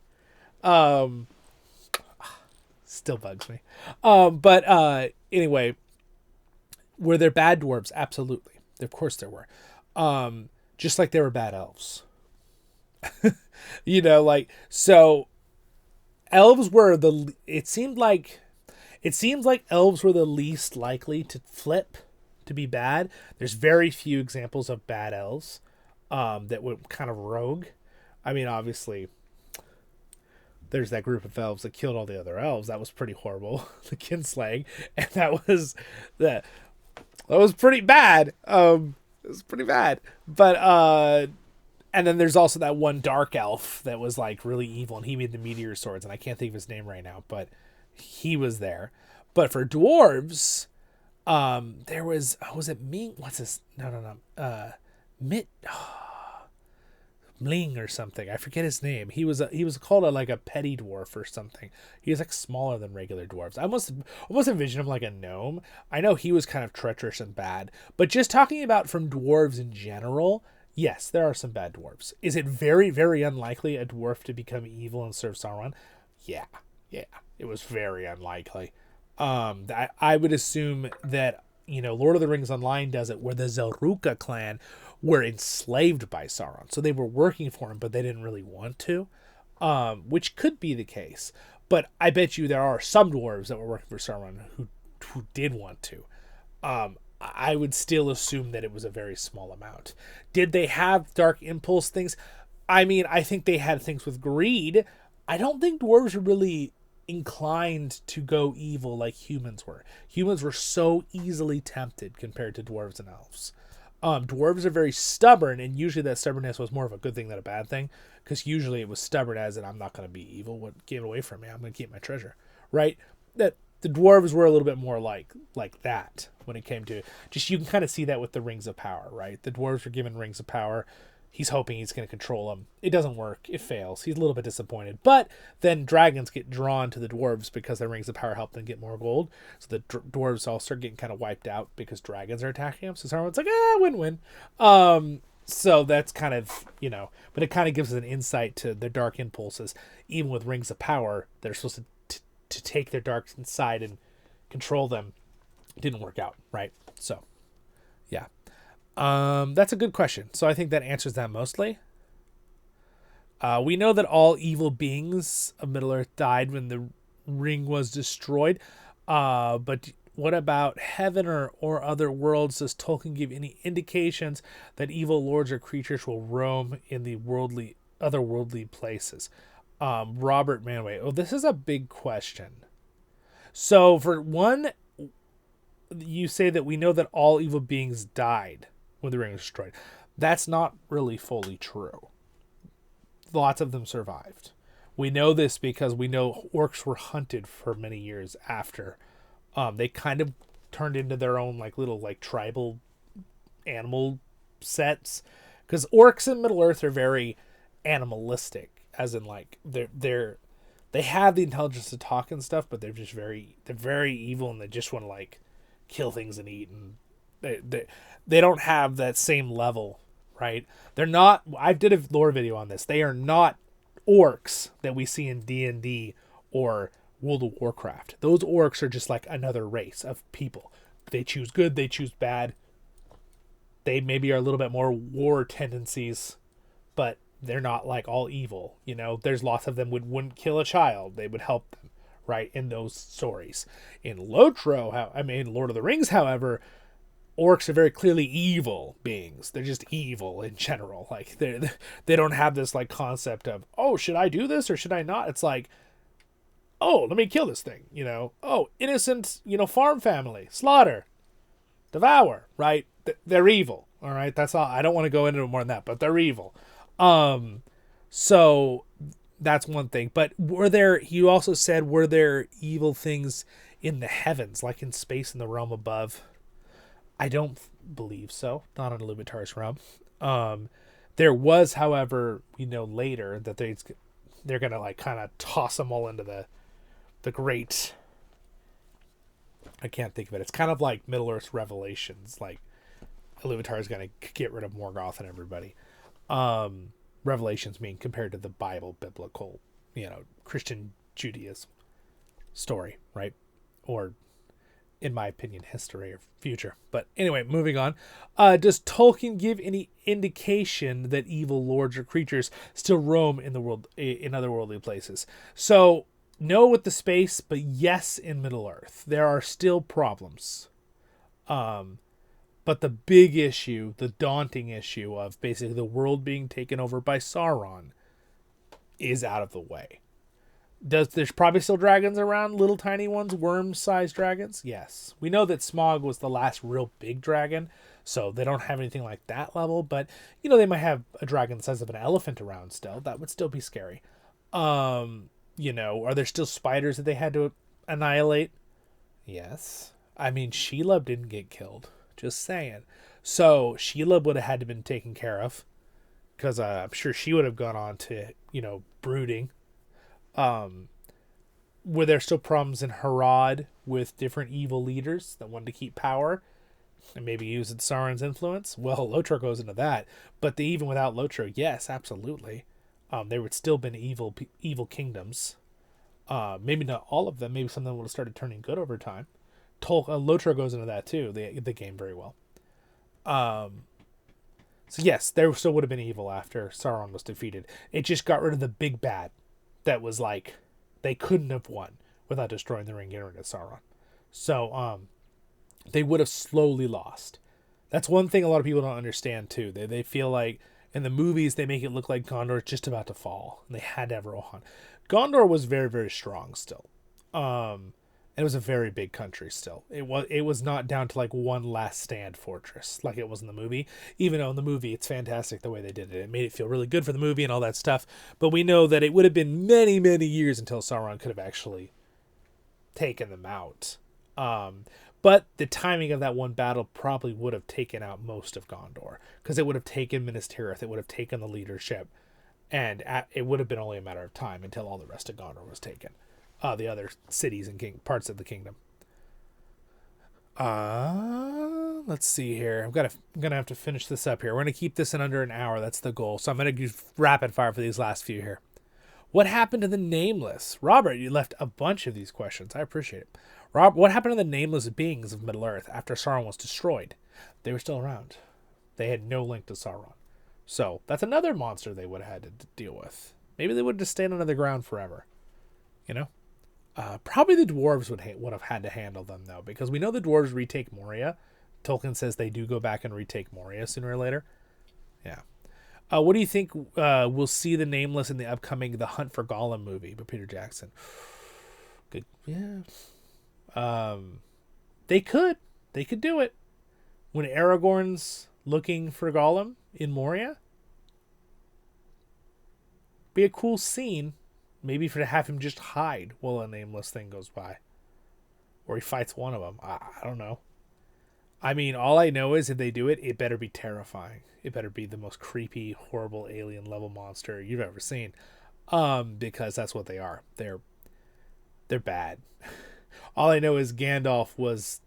Still bugs me. But anyway, were there bad dwarves? Absolutely. Of course there were. Just like there were bad elves. So elves were it seems like elves were the least likely to flip to be bad. There's very few examples of bad elves that were kind of rogue. I mean, obviously there's that group of elves that killed all the other elves. That was pretty horrible. The kinslaying, and that was pretty bad. It was pretty bad. But and then there's also that one dark elf that was like really evil, and he made the meteor swords, and I can't think of his name right now, but he was there. But for dwarves, there was it Ming? What's this? No. Mit. Mling or something. I forget his name. He was called a petty dwarf or something. He was like smaller than regular dwarves. I almost envision him like a gnome. I know he was kind of treacherous and bad, but just talking about from dwarves in general, yes, there are some bad dwarves. Is it very, very unlikely a dwarf to become evil and serve Sauron? Yeah, it was very unlikely. I would assume that Lord of the Rings Online does it where the Zelruka clan were enslaved by Sauron. So they were working for him, but they didn't really want to, which could be the case. But I bet you there are some dwarves that were working for Sauron who did want to. I would still assume that it was a very small amount. Did they have dark impulse things? I mean, I think they had things with greed. I don't think dwarves were really inclined to go evil like humans were. Humans were so easily tempted compared to dwarves and elves. Dwarves are very stubborn, and usually that stubbornness was more of a good thing than a bad thing, because usually it was stubborn as in, I'm not going to be evil. What gave it away from me? I'm going to keep my treasure, right? That the dwarves were a little bit more like that when it came to just, you can kind of see that with the rings of power, right? The dwarves were given rings of power. He's hoping he's going to control them. It doesn't work. It fails. He's a little bit disappointed. But then dragons get drawn to the dwarves because their rings of power help them get more gold. So the dwarves all start getting kind of wiped out because dragons are attacking them. So Sauron's like, win-win. So that's kind of, but it kind of gives us an insight to their dark impulses. Even with Rings of Power, they're supposed to take their dark side and control them. It didn't work out, right? So, yeah. That's a good question. So I think that answers that mostly. We know that all evil beings of Middle-earth died when the ring was destroyed. But what about heaven or other worlds? Does Tolkien give any indications that evil lords or creatures will roam in the otherworldly places? Robert Manway. Oh, this is a big question. So for one, you say that we know that all evil beings died when the ring was destroyed. That's not really fully true. Lots of them survived. We know this because we know orcs were hunted for many years after. They kind of turned into their own little tribal animal sets, because orcs in Middle Earth are very animalistic, as in they have the intelligence to talk and stuff, but they're very evil, and they just want to kill things and eat, and they don't have that same level, right? They're not. I did a lore video on this. They are not orcs that we see in D&D or World of Warcraft. Those orcs are just another race of people. They choose good, they choose bad. They maybe are a little bit more war tendencies, but they're not all evil. There's lots of them wouldn't kill a child. They would help them, right? In those stories. In LOTRO, Lord of the Rings, however, orcs are very clearly evil beings. They're just evil in general. They don't have this concept of, oh, should I do this or should I not? It's oh, let me kill this thing, Oh, innocent, farm family, slaughter, devour, right? They're evil, all right? That's all. I don't want to go into more than that, but they're evil. So that's one thing. But you also said, were there evil things in the heavens, like in space in the realm above? I don't believe so. Not on Illuminator's realm. There was, however, later that they're going to kind of toss them all into the great, I can't think of it. It's kind of like Middle-earth Revelations. Ilúvatar is going to get rid of Morgoth and everybody. Revelations mean compared to the Bible, biblical, Christian Judaism story, right? Or, in my opinion, history or future. But anyway, moving on. Does Tolkien give any indication that evil lords or creatures still roam in the world, in otherworldly places? So, no with the space, but yes in Middle-earth. There are still problems. But the big issue, the daunting issue of basically the world being taken over by Sauron is out of the way. There's probably still dragons around, little tiny ones, worm-sized dragons? Yes. We know that Smaug was the last real big dragon, so they don't have anything like that level, but, they might have a dragon the size of an elephant around still. That would still be scary. Are there still spiders that they had to annihilate? Yes. Shelob didn't get killed. Just saying. So Shelob would have had to been taken care of, because I'm sure she would have gone on to, brooding. Were there still problems in Harad with different evil leaders that wanted to keep power and maybe use Sauron's influence? Well, LOTRO goes into that. But even without LOTRO, yes, absolutely. There would still been evil kingdoms. Maybe not all of them. Maybe some of them would have started turning good over time. LOTRO goes into that too, the game very well. So yes, there still would have been evil after Sauron was defeated. It just got rid of the big bad that was they couldn't have won without destroying the ring and getting rid of Sauron. So they would have slowly lost. That's one thing a lot of people don't understand too. They feel like in the movies they make it look like Gondor is just about to fall, and they had to have Rohan. Gondor was very, very strong still. It was a very big country still. It was not down to one last stand fortress like it was in the movie. Even though in the movie it's fantastic the way they did it. It made it feel really good for the movie and all that stuff. But we know that it would have been many, many years until Sauron could have actually taken them out. But the timing of that one battle probably would have taken out most of Gondor, because it would have taken Minas Tirith, it would have taken the leadership, and it would have been only a matter of time until all the rest of Gondor was taken. The other cities and parts of the kingdom. let's see here. I'm gonna have to finish this up here. We're gonna keep this in under an hour. That's the goal. So I'm gonna do rapid fire for these last few here. What happened to the Nameless? Robert, you left a bunch of these questions. I appreciate it. Rob, what happened to the nameless beings of Middle-earth after Sauron was destroyed? They were still around. They had no link to Sauron. So that's another monster they would have had to deal with. Maybe they would have just stayed under the ground forever. You know? Probably the dwarves would have had to handle them, though, because we know the dwarves retake Moria. Tolkien says they do go back and retake Moria sooner or later. Yeah. What do you think we'll see the Nameless in the upcoming The Hunt for Gollum movie by Peter Jackson? Good. Yeah. They could do it when Aragorn's looking for Gollum in Moria. Be a cool scene, maybe to have him just hide while a nameless thing goes by, or he fights one of them. I don't know. I mean, all I know is if they do it, it better be terrifying. It better be the most creepy, horrible alien level monster you've ever seen, because that's what they are. They're bad. All I know is Gandalf was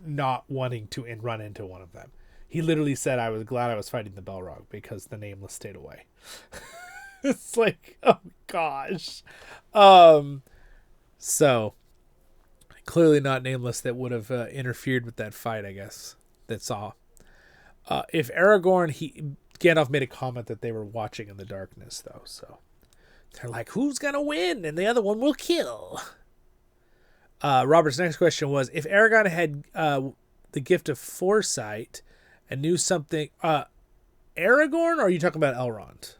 not wanting to run into one of them. He literally said, I was glad I was fighting the Balrog because the Nameless stayed away. It's like, oh gosh. So clearly not Nameless that would have interfered with that fight, I guess, that saw. If Aragorn, Gandalf made a comment that they were watching in the darkness, though. So they're like, who's going to win? And the other one will kill. Robert's next question was, if Aragorn had the gift of foresight and knew something... Aragorn, or are you talking about Elrond?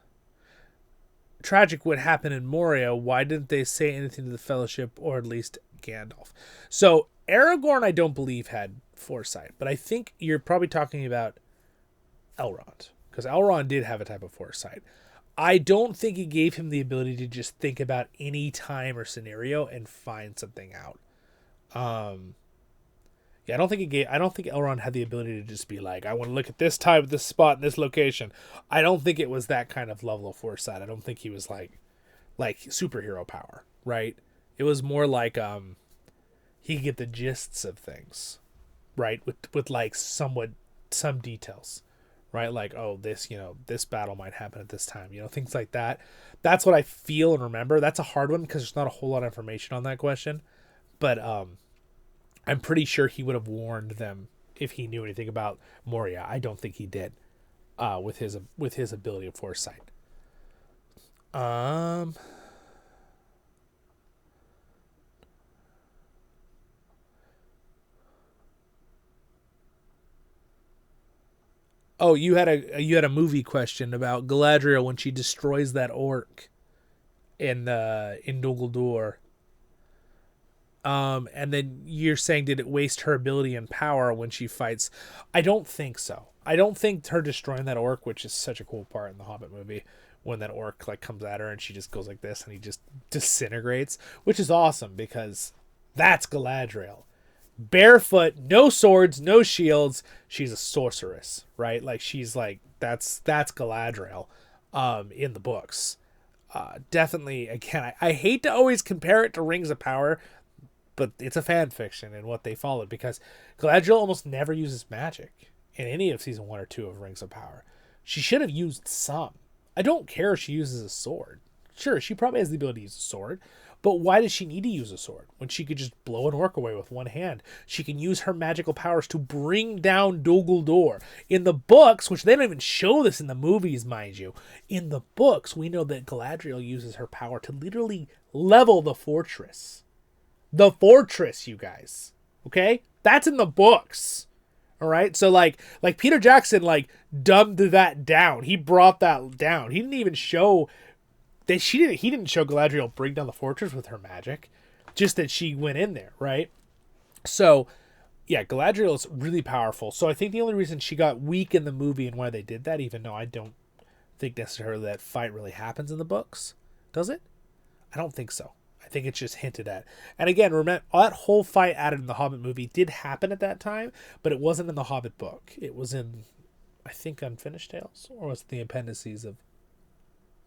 Tragic would happen in Moria. Why didn't they say anything to the Fellowship, or at least Gandalf? So Aragorn, I don't believe, had foresight, but I think you're probably talking about Elrond, because Elrond did have a type of foresight. I don't think it gave him the ability to just think about any time or scenario and find something out. Yeah, I don't think Elrond had the ability to just be like, I want to look at this time, this spot, this location. I don't think it was that kind of level of foresight. I don't think he was like superhero power, right? It was more like he could get the gists of things, right? With like some details, right? Like, oh, this battle might happen at this time, things like that. That's what I feel and remember. That's a hard one because there's not a whole lot of information on that question, but I'm pretty sure he would have warned them if he knew anything about Moria. I don't think he did, with his ability of foresight. Oh, you had a movie question about Galadriel when she destroys that orc in Dol Guldur. And then you're saying, did it waste her ability and power when she fights? I don't think so. I don't think her destroying that orc, which is such a cool part in the Hobbit movie, when that orc like comes at her and she just goes like this and he just disintegrates, which is awesome because that's Galadriel. Barefoot, no swords, no shields. She's a sorceress, right? Like she's like, that's Galadriel, in the books. Definitely, again, I hate to always compare it to Rings of Power, but it's a fan fiction and what they followed, because Galadriel almost never uses magic in any of season 1 or 2 of Rings of Power. She should have used some. I don't care if she uses a sword. Sure, she probably has the ability to use a sword, but why does she need to use a sword when she could just blow an orc away with one hand? She can use her magical powers to bring down Dol Guldur. In the books, which they don't even show this in the movies, mind you, in the books, we know that Galadriel uses her power to literally level the fortress. The fortress, you guys. Okay? That's in the books. All right? So like Peter Jackson dumbed that down. He brought that down. He didn't even show that he didn't show Galadriel bring down the fortress with her magic. Just that she went in there, right? So, yeah, Galadriel is really powerful. So I think the only reason she got weak in the movie and why they did that, even though I don't think necessarily that fight really happens in the books. Does it? I don't think so. I think it's just hinted at. And again, remember, that whole fight added in the Hobbit movie did happen at that time, but it wasn't in the Hobbit book. It was in, I think, Unfinished Tales, or was it the appendices of...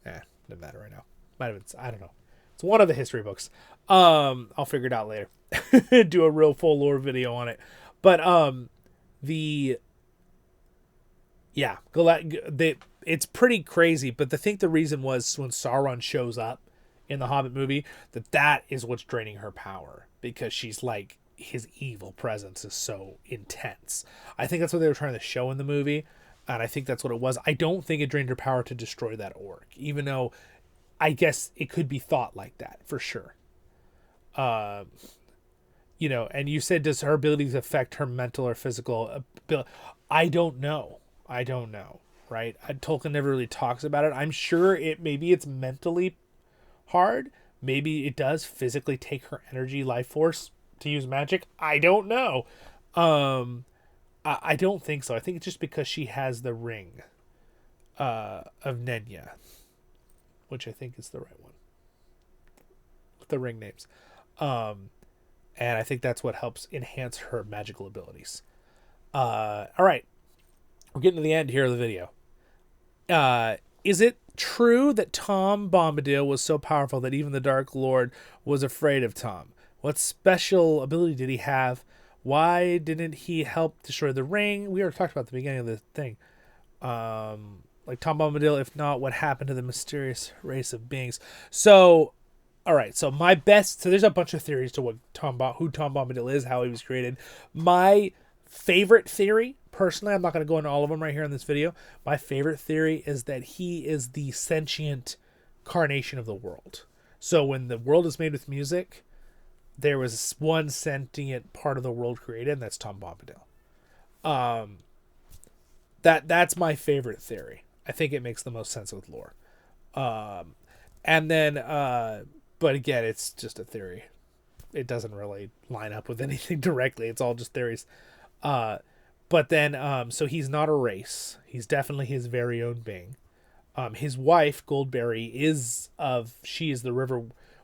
doesn't matter right now. Might have been, I don't know. It's one of the history books. I'll figure it out later. Do a real full lore video on it. But It's pretty crazy, but I think the reason was when Sauron shows up in the Hobbit movie, that is what's draining her power, because she's like, his evil presence is so intense. I think that's what they were trying to show in the movie, and I think that's what it was. I don't think it drained her power to destroy that orc, even though I guess it could be thought like that for sure. And you said, does her abilities affect her mental or physical ability? I don't know, right? Tolkien never really talks about it. I'm sure maybe it's mentally hard. Maybe it does physically take her energy, life force to use magic. I don't know. I don't think so. I think it's just because she has the ring of Nenya, which I think is the right one with the ring names. And I think that's what helps enhance her magical abilities. All right. We're getting to the end here of the video. Is it true that Tom Bombadil was so powerful that even the Dark Lord was afraid of Tom? What special ability did he have? Why didn't he help destroy the ring? We already talked about at the beginning of the thing. Like Tom Bombadil, if not, what happened to the mysterious race of beings? So, all right. So there's a bunch of theories to who Tom Bombadil is, how he was created. My favorite theory, personally, I'm not going to go into all of them right here in this video. My favorite theory is that he is the sentient carnation of the world. So when the world is made with music, there was one sentient part of the world created, and that's Tom Bombadil. That's my favorite theory. I think it makes the most sense with lore. And then, but again, it's just a theory. It doesn't really line up with anything directly. It's all just theories. But then, so he's not a race. He's definitely his very own being. His wife, Goldberry, she is the River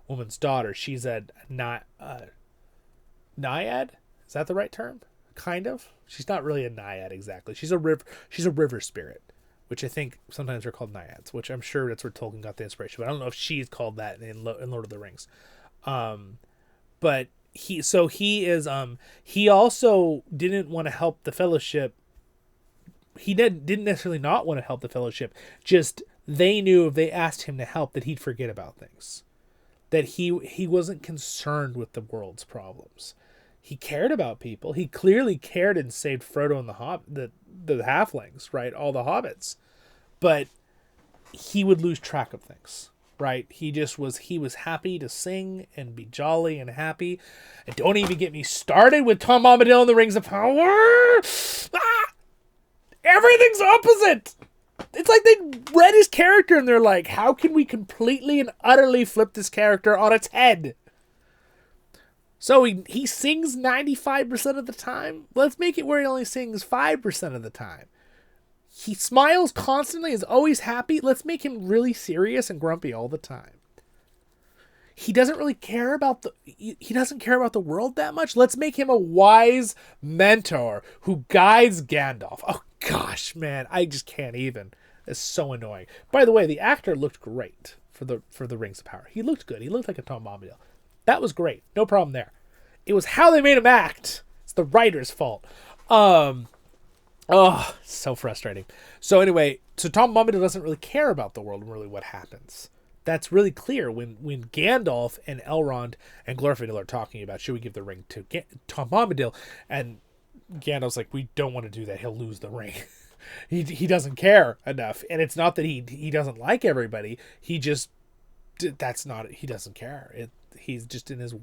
Woman's daughter. She's a naiad. Is that the right term? Kind of. She's not really a naiad exactly. She's a river spirit, which I think sometimes are called naiads, which I'm sure that's where Tolkien got the inspiration. But I don't know if she's called that in Lord of the Rings. But he also didn't want to help the Fellowship. He didn't necessarily not want to help the Fellowship. Just they knew if they asked him to help that he'd forget about things. That he wasn't concerned with the world's problems. He cared about people. He clearly cared and saved Frodo and the halflings, right? All the hobbits. But he would lose track of things, right? He was happy to sing and be jolly and happy. And don't even get me started with Tom Bombadil and the Rings of Power. Everything's opposite. It's like they read his character and they're like, how can we completely and utterly flip this character on its head? So he sings 95% of the time. Let's make it where he only sings 5% of the time. He smiles constantly, is always happy. Let's make him really serious and grumpy all the time. He doesn't really care about the world that much. Let's make him a wise mentor who guides Gandalf. Oh gosh, man, I just can't even. It's so annoying. By the way, the actor looked great for the Rings of Power. He looked good. He looked like a Tom Bombadil. That was great. No problem there. It was how they made him act. It's the writer's fault. So frustrating. So anyway, so Tom Bombadil doesn't really care about the world and really what happens. That's really clear when Gandalf and Elrond and Glorfindel are talking about, should we give the ring to Tom Bombadil? And Gandalf's like, we don't want to do that. He'll lose the ring. He doesn't care enough. And it's not that he doesn't like everybody. He doesn't care. He's just in his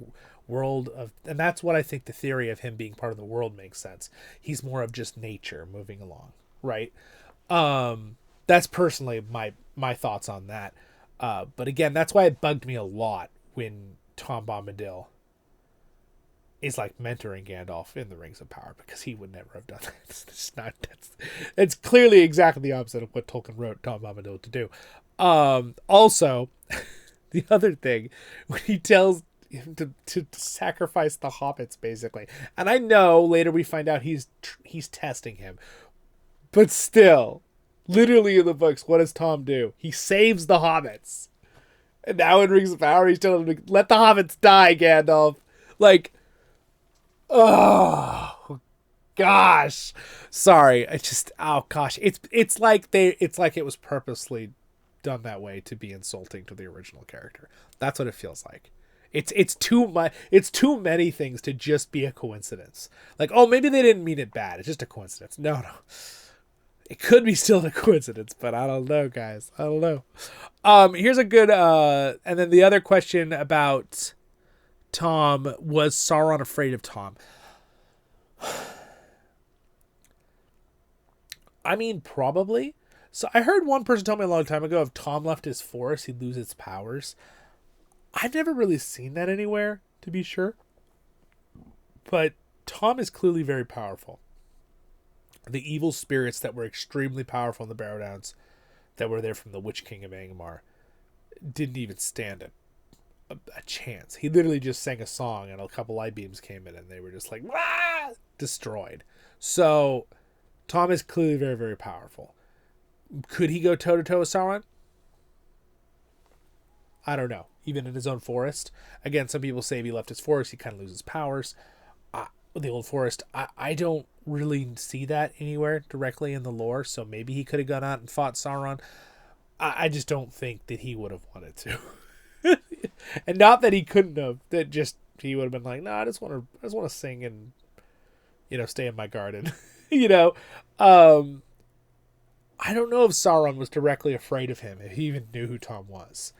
world and that's what I think the theory of him being part of the world makes sense. He's more of just nature moving along, right? That's personally my thoughts on that. But again, that's why it bugged me a lot when Tom Bombadil is like mentoring Gandalf in the Rings of Power, because he would never have done that. It's clearly exactly the opposite of what Tolkien wrote Tom Bombadil to do. Also, the other thing, when he tells him to sacrifice the hobbits, basically, and I know later we find out he's testing him, but still, literally in the books, what does Tom do? He saves the hobbits. And now in Rings of Power, he's telling him to let the hobbits die, Gandalf. Like, oh, gosh. Sorry. Oh gosh. It's like it was purposely done that way to be insulting to the original character. That's what it feels like. It's too much. It's too many things to just be a coincidence. Like, oh, maybe they didn't mean it bad. It's just a coincidence. No. It could be still a coincidence, but I don't know, guys. I don't know. Here's a good and then the other question about Tom, was Sauron afraid of Tom? I mean, probably. So I heard one person tell me a long time ago, if Tom left his forest, he'd lose his powers. I've never really seen that anywhere, to be sure. But Tom is clearly very powerful. The evil spirits that were extremely powerful in the Barrow-downs, that were there from the Witch King of Angmar, didn't even stand a chance. He literally just sang a song and a couple light beams came in and they were just like, wah! Destroyed. So Tom is clearly very, very powerful. Could he go toe-to-toe with Sauron? I don't know. Even in his own forest. Again, some people say if he left his forest, he kind of loses powers. The old forest, I don't really see that anywhere directly in the lore, so maybe he could have gone out and fought Sauron. I just don't think that he would have wanted to. And not that he couldn't have, that just he would have been like, no, I just want to sing and, stay in my garden. I don't know if Sauron was directly afraid of him, if he even knew who Tom was.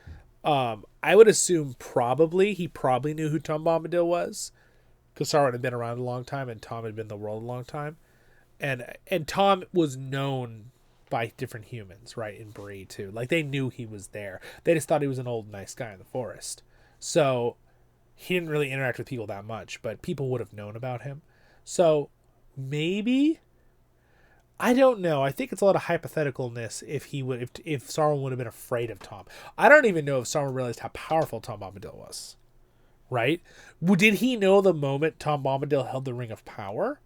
I would assume he probably knew who Tom Bombadil was, because Sauron had been around a long time and Tom had been in the world a long time. And Tom was known by different humans, right, in Bree too. Like, they knew he was there. They just thought he was an old, nice guy in the forest. So he didn't really interact with people that much, but people would have known about him. So maybe, I don't know. I think it's a lot of hypotheticalness if Sauron would have been afraid of Tom. I don't even know if Sauron realized how powerful Tom Bombadil was. Right? Did he know the moment Tom Bombadil held the Ring of Power?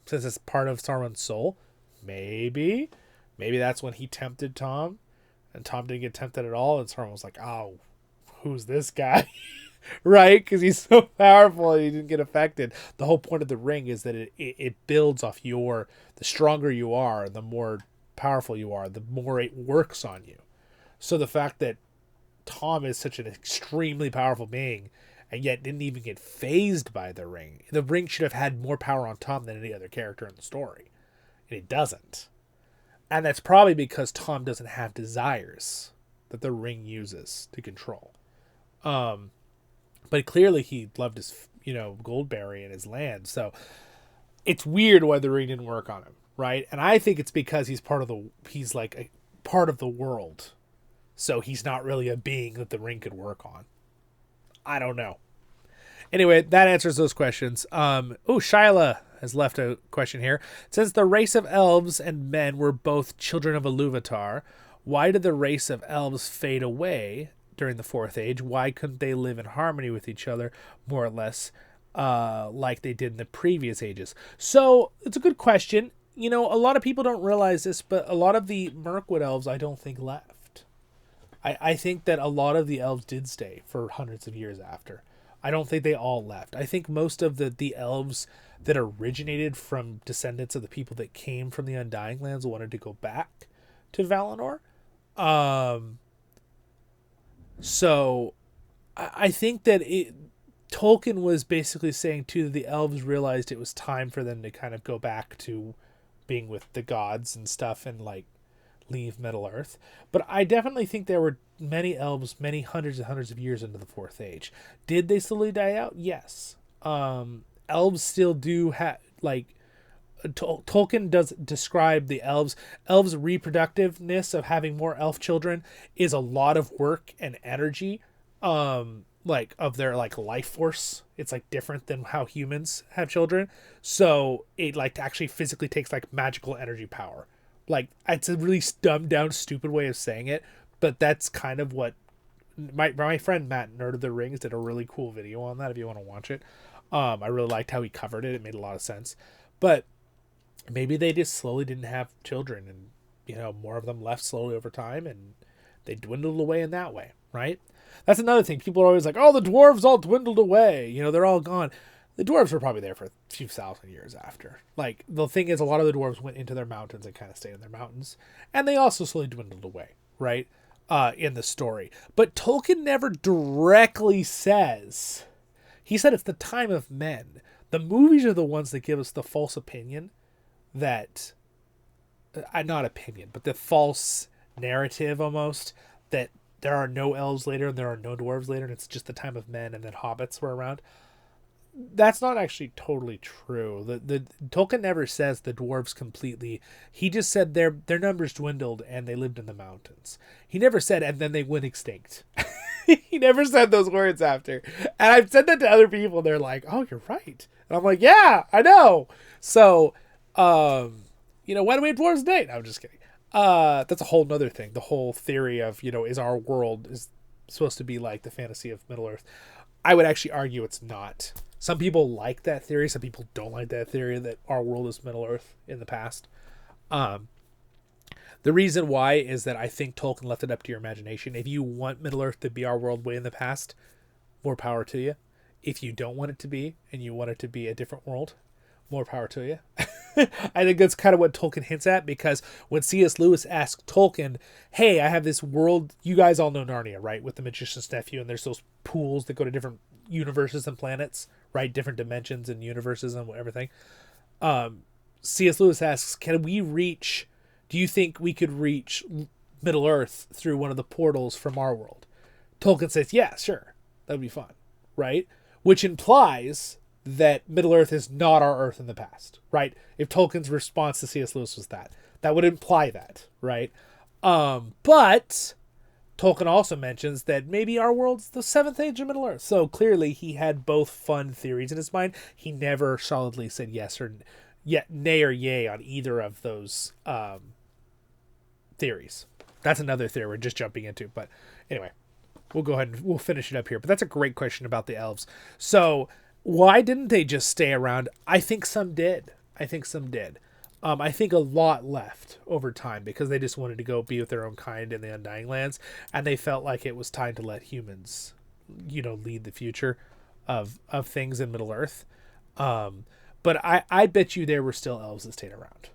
Since it's part of Sauron's soul? Maybe. Maybe that's when he tempted Tom, and Tom didn't get tempted at all, and Sauron was like, oh, who's this guy? Right? Because he's so powerful and he didn't get affected. The whole point of the ring is that it builds off the stronger you are, the more powerful you are, the more it works on you. So the fact that Tom is such an extremely powerful being and yet didn't even get phased by the ring. The ring should have had more power on Tom than any other character in the story. And it doesn't. And that's probably because Tom doesn't have desires that the ring uses to control. But clearly he loved his, Goldberry and his land. So it's weird why the ring didn't work on him, right? And I think it's because he's like a part of the world. So he's not really a being that the ring could work on. I don't know. Anyway, that answers those questions. Shyla has left a question here. Since the race of elves and men were both children of Iluvatar, why did the race of elves fade away during the Fourth Age? Why couldn't they live in harmony with each other, more or less, like they did in the previous ages? So, it's a good question. A lot of people don't realize this, but a lot of the Mirkwood elves, I don't think, left. I think that a lot of the elves did stay for hundreds of years after. I don't think they all left. I think most of the elves that originated from descendants of the people that came from the Undying Lands wanted to go back to Valinor. So I think that Tolkien was basically saying too that the elves realized it was time for them to kind of go back to being with the gods and stuff and like leave Middle Earth. But I definitely think there were many elves, many hundreds and hundreds of years into the Fourth Age. Did they slowly die out? Yes. Elves still do have, Tolkien does describe the elves' reproductiveness of having more elf children is a lot of work and energy, of their life force. It's different than how humans have children. So it actually physically takes magical energy power. It's a really dumbed down, stupid way of saying it, but that's kind of what my friend Matt, Nerd of the Rings, did a really cool video on that if you want to watch it. I really liked how he covered it. It made a lot of sense. But maybe they just slowly didn't have children and, more of them left slowly over time and they dwindled away in that way, right? That's another thing. People are always like, oh, the dwarves all dwindled away. They're all gone. The dwarves were probably there for a few thousand years after. Like, the thing is, a lot of the dwarves went into their mountains and kind of stayed in their mountains. And they also slowly dwindled away, right? In the story. But Tolkien never directly says... He said it's the time of men. The movies are the ones that give us the false opinion that... not opinion, but the false narrative almost that there are no elves later and there are no dwarves later and it's just the time of men and then hobbits were around. That's not actually totally true. The Tolkien never says the dwarves completely. He just said their numbers dwindled and they lived in the mountains. He never said and then they went extinct. He never said those words after. And I've said that to other people. They're like, "Oh, you're right." And I'm like, "Yeah, I know." So, why do we have dwarves today? No, I'm just kidding. That's a whole nother thing. The whole theory of, is our world is supposed to be like the fantasy of Middle Earth. I would actually argue it's not. Some people like that theory. Some people don't like that theory that our world is Middle Earth in the past. The reason why is that I think Tolkien left it up to your imagination. If you want Middle Earth to be our world way in the past, more power to you. If you don't want it to be, and you want it to be a different world, more power to you. I think that's kind of what Tolkien hints at, because when C.S. Lewis asked Tolkien, hey, I have this world, you guys all know Narnia, right? With the Magician's Nephew, and there's those pools that go to different universes and planets, right? Different dimensions and universes and everything. C.S. Lewis asks, do you think we could reach Middle Earth through one of the portals from our world? Tolkien says, yeah, sure. That would be fun, right? Which implies that Middle Earth is not our Earth in the past, right? If Tolkien's response to C.S. Lewis was that would imply that, right? But Tolkien also mentions that maybe our world's the 7th age of Middle Earth. So clearly he had both fun theories in his mind. He never solidly said yes or nay or yay on either of those theories. That's another theory we're just jumping into. But anyway, we'll go ahead and we'll finish it up here. But that's a great question about the elves. So why didn't they just stay around? I think some did. I think a lot left over time because they just wanted to go be with their own kind in the Undying Lands, and they felt like it was time to let humans, lead the future of things in Middle Earth. But I bet you there were still elves that stayed around.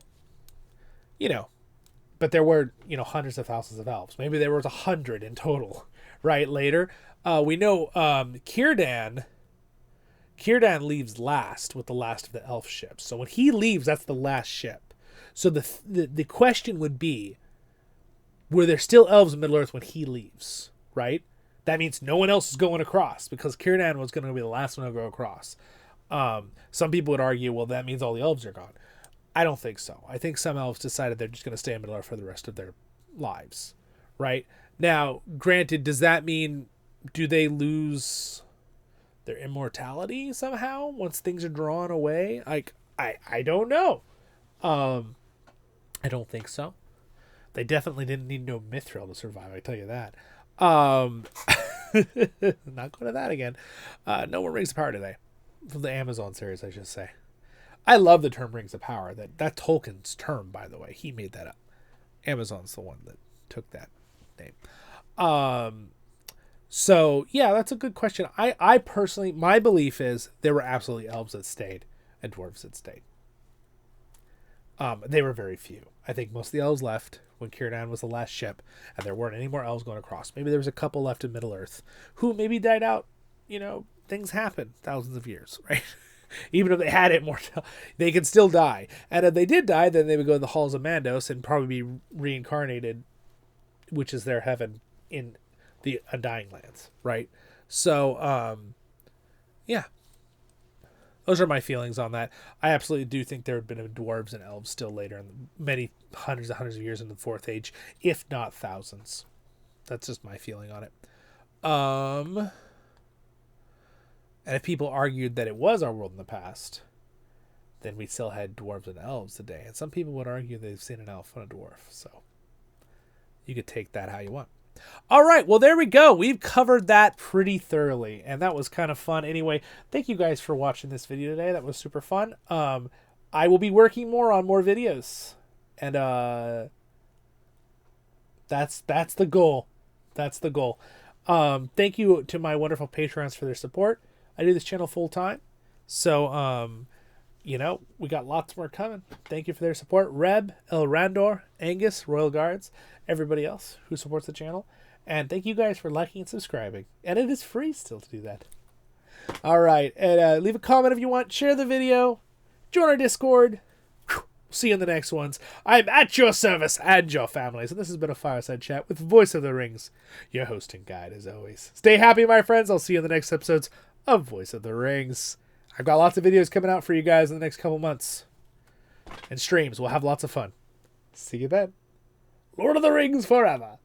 But there were, hundreds of thousands of elves. Maybe there was 100 in total, right? Later, we know Círdan leaves last with the last of the elf ships. So when he leaves, that's the last ship. So the question would be, were there still elves in Middle Earth when he leaves, right? That means no one else is going across because Círdan was going to be the last one to go across. Some people would argue, well, that means all the elves are gone. I don't think so. I think some elves decided they're just going to stay in Middle Earth for the rest of their lives, right? Now, granted, does that mean, do they lose their immortality somehow once things are drawn away? Like, I don't know. I don't think so. They definitely didn't need no mithril to survive, I tell you that. Not going to that again. No more Rings of Power today. From the Amazon series, I should say. I love the term Rings of Power. That's Tolkien's term, by the way. He made that up. Amazon's the one that took that name. So, yeah, that's a good question. I personally, my belief is there were absolutely elves that stayed and dwarves that stayed. They were very few. I think most of the elves left when Círdan was the last ship, and there weren't any more elves going across. Maybe there was a couple left in Middle Earth who maybe died out. Things happen thousands of years, right? Even if they had immortality, they could still die. And if they did die, then they would go to the halls of Mandos and probably be reincarnated, which is their heaven in the Undying Lands, right? So, yeah. Those are my feelings on that. I absolutely do think there have been dwarves and elves still later, in many hundreds and hundreds of years in the Fourth Age, if not thousands. That's just my feeling on it. And if people argued that it was our world in the past, then we still had dwarves and elves today. And some people would argue they've seen an elf and a dwarf. So you could take that how you want. All right. Well, there we go. We've covered that pretty thoroughly. And that was kind of fun. Anyway, thank you guys for watching this video today. That was super fun. I will be working on more videos. And that's the goal. That's the goal. Thank you to my wonderful patrons for their support. I do this channel full time. So, you know, we got lots more coming. Thank you for their support. Reb, Elraandor, Angus, Royal Guards, everybody else who supports the channel. And thank you guys for liking and subscribing. And it is free still to do that. All right. And leave a comment if you want. Share the video. Join our Discord. See you in the next ones. I'm at your service and your families. And this has been a Fireside Chat with Voice of the Rings, your hosting guide as always. Stay happy, my friends. I'll see you in the next episodes of Voice of the Rings. I've got lots of videos coming out for you guys in the next couple months. And streams. We'll have lots of fun. See you then. Lord of the Rings forever.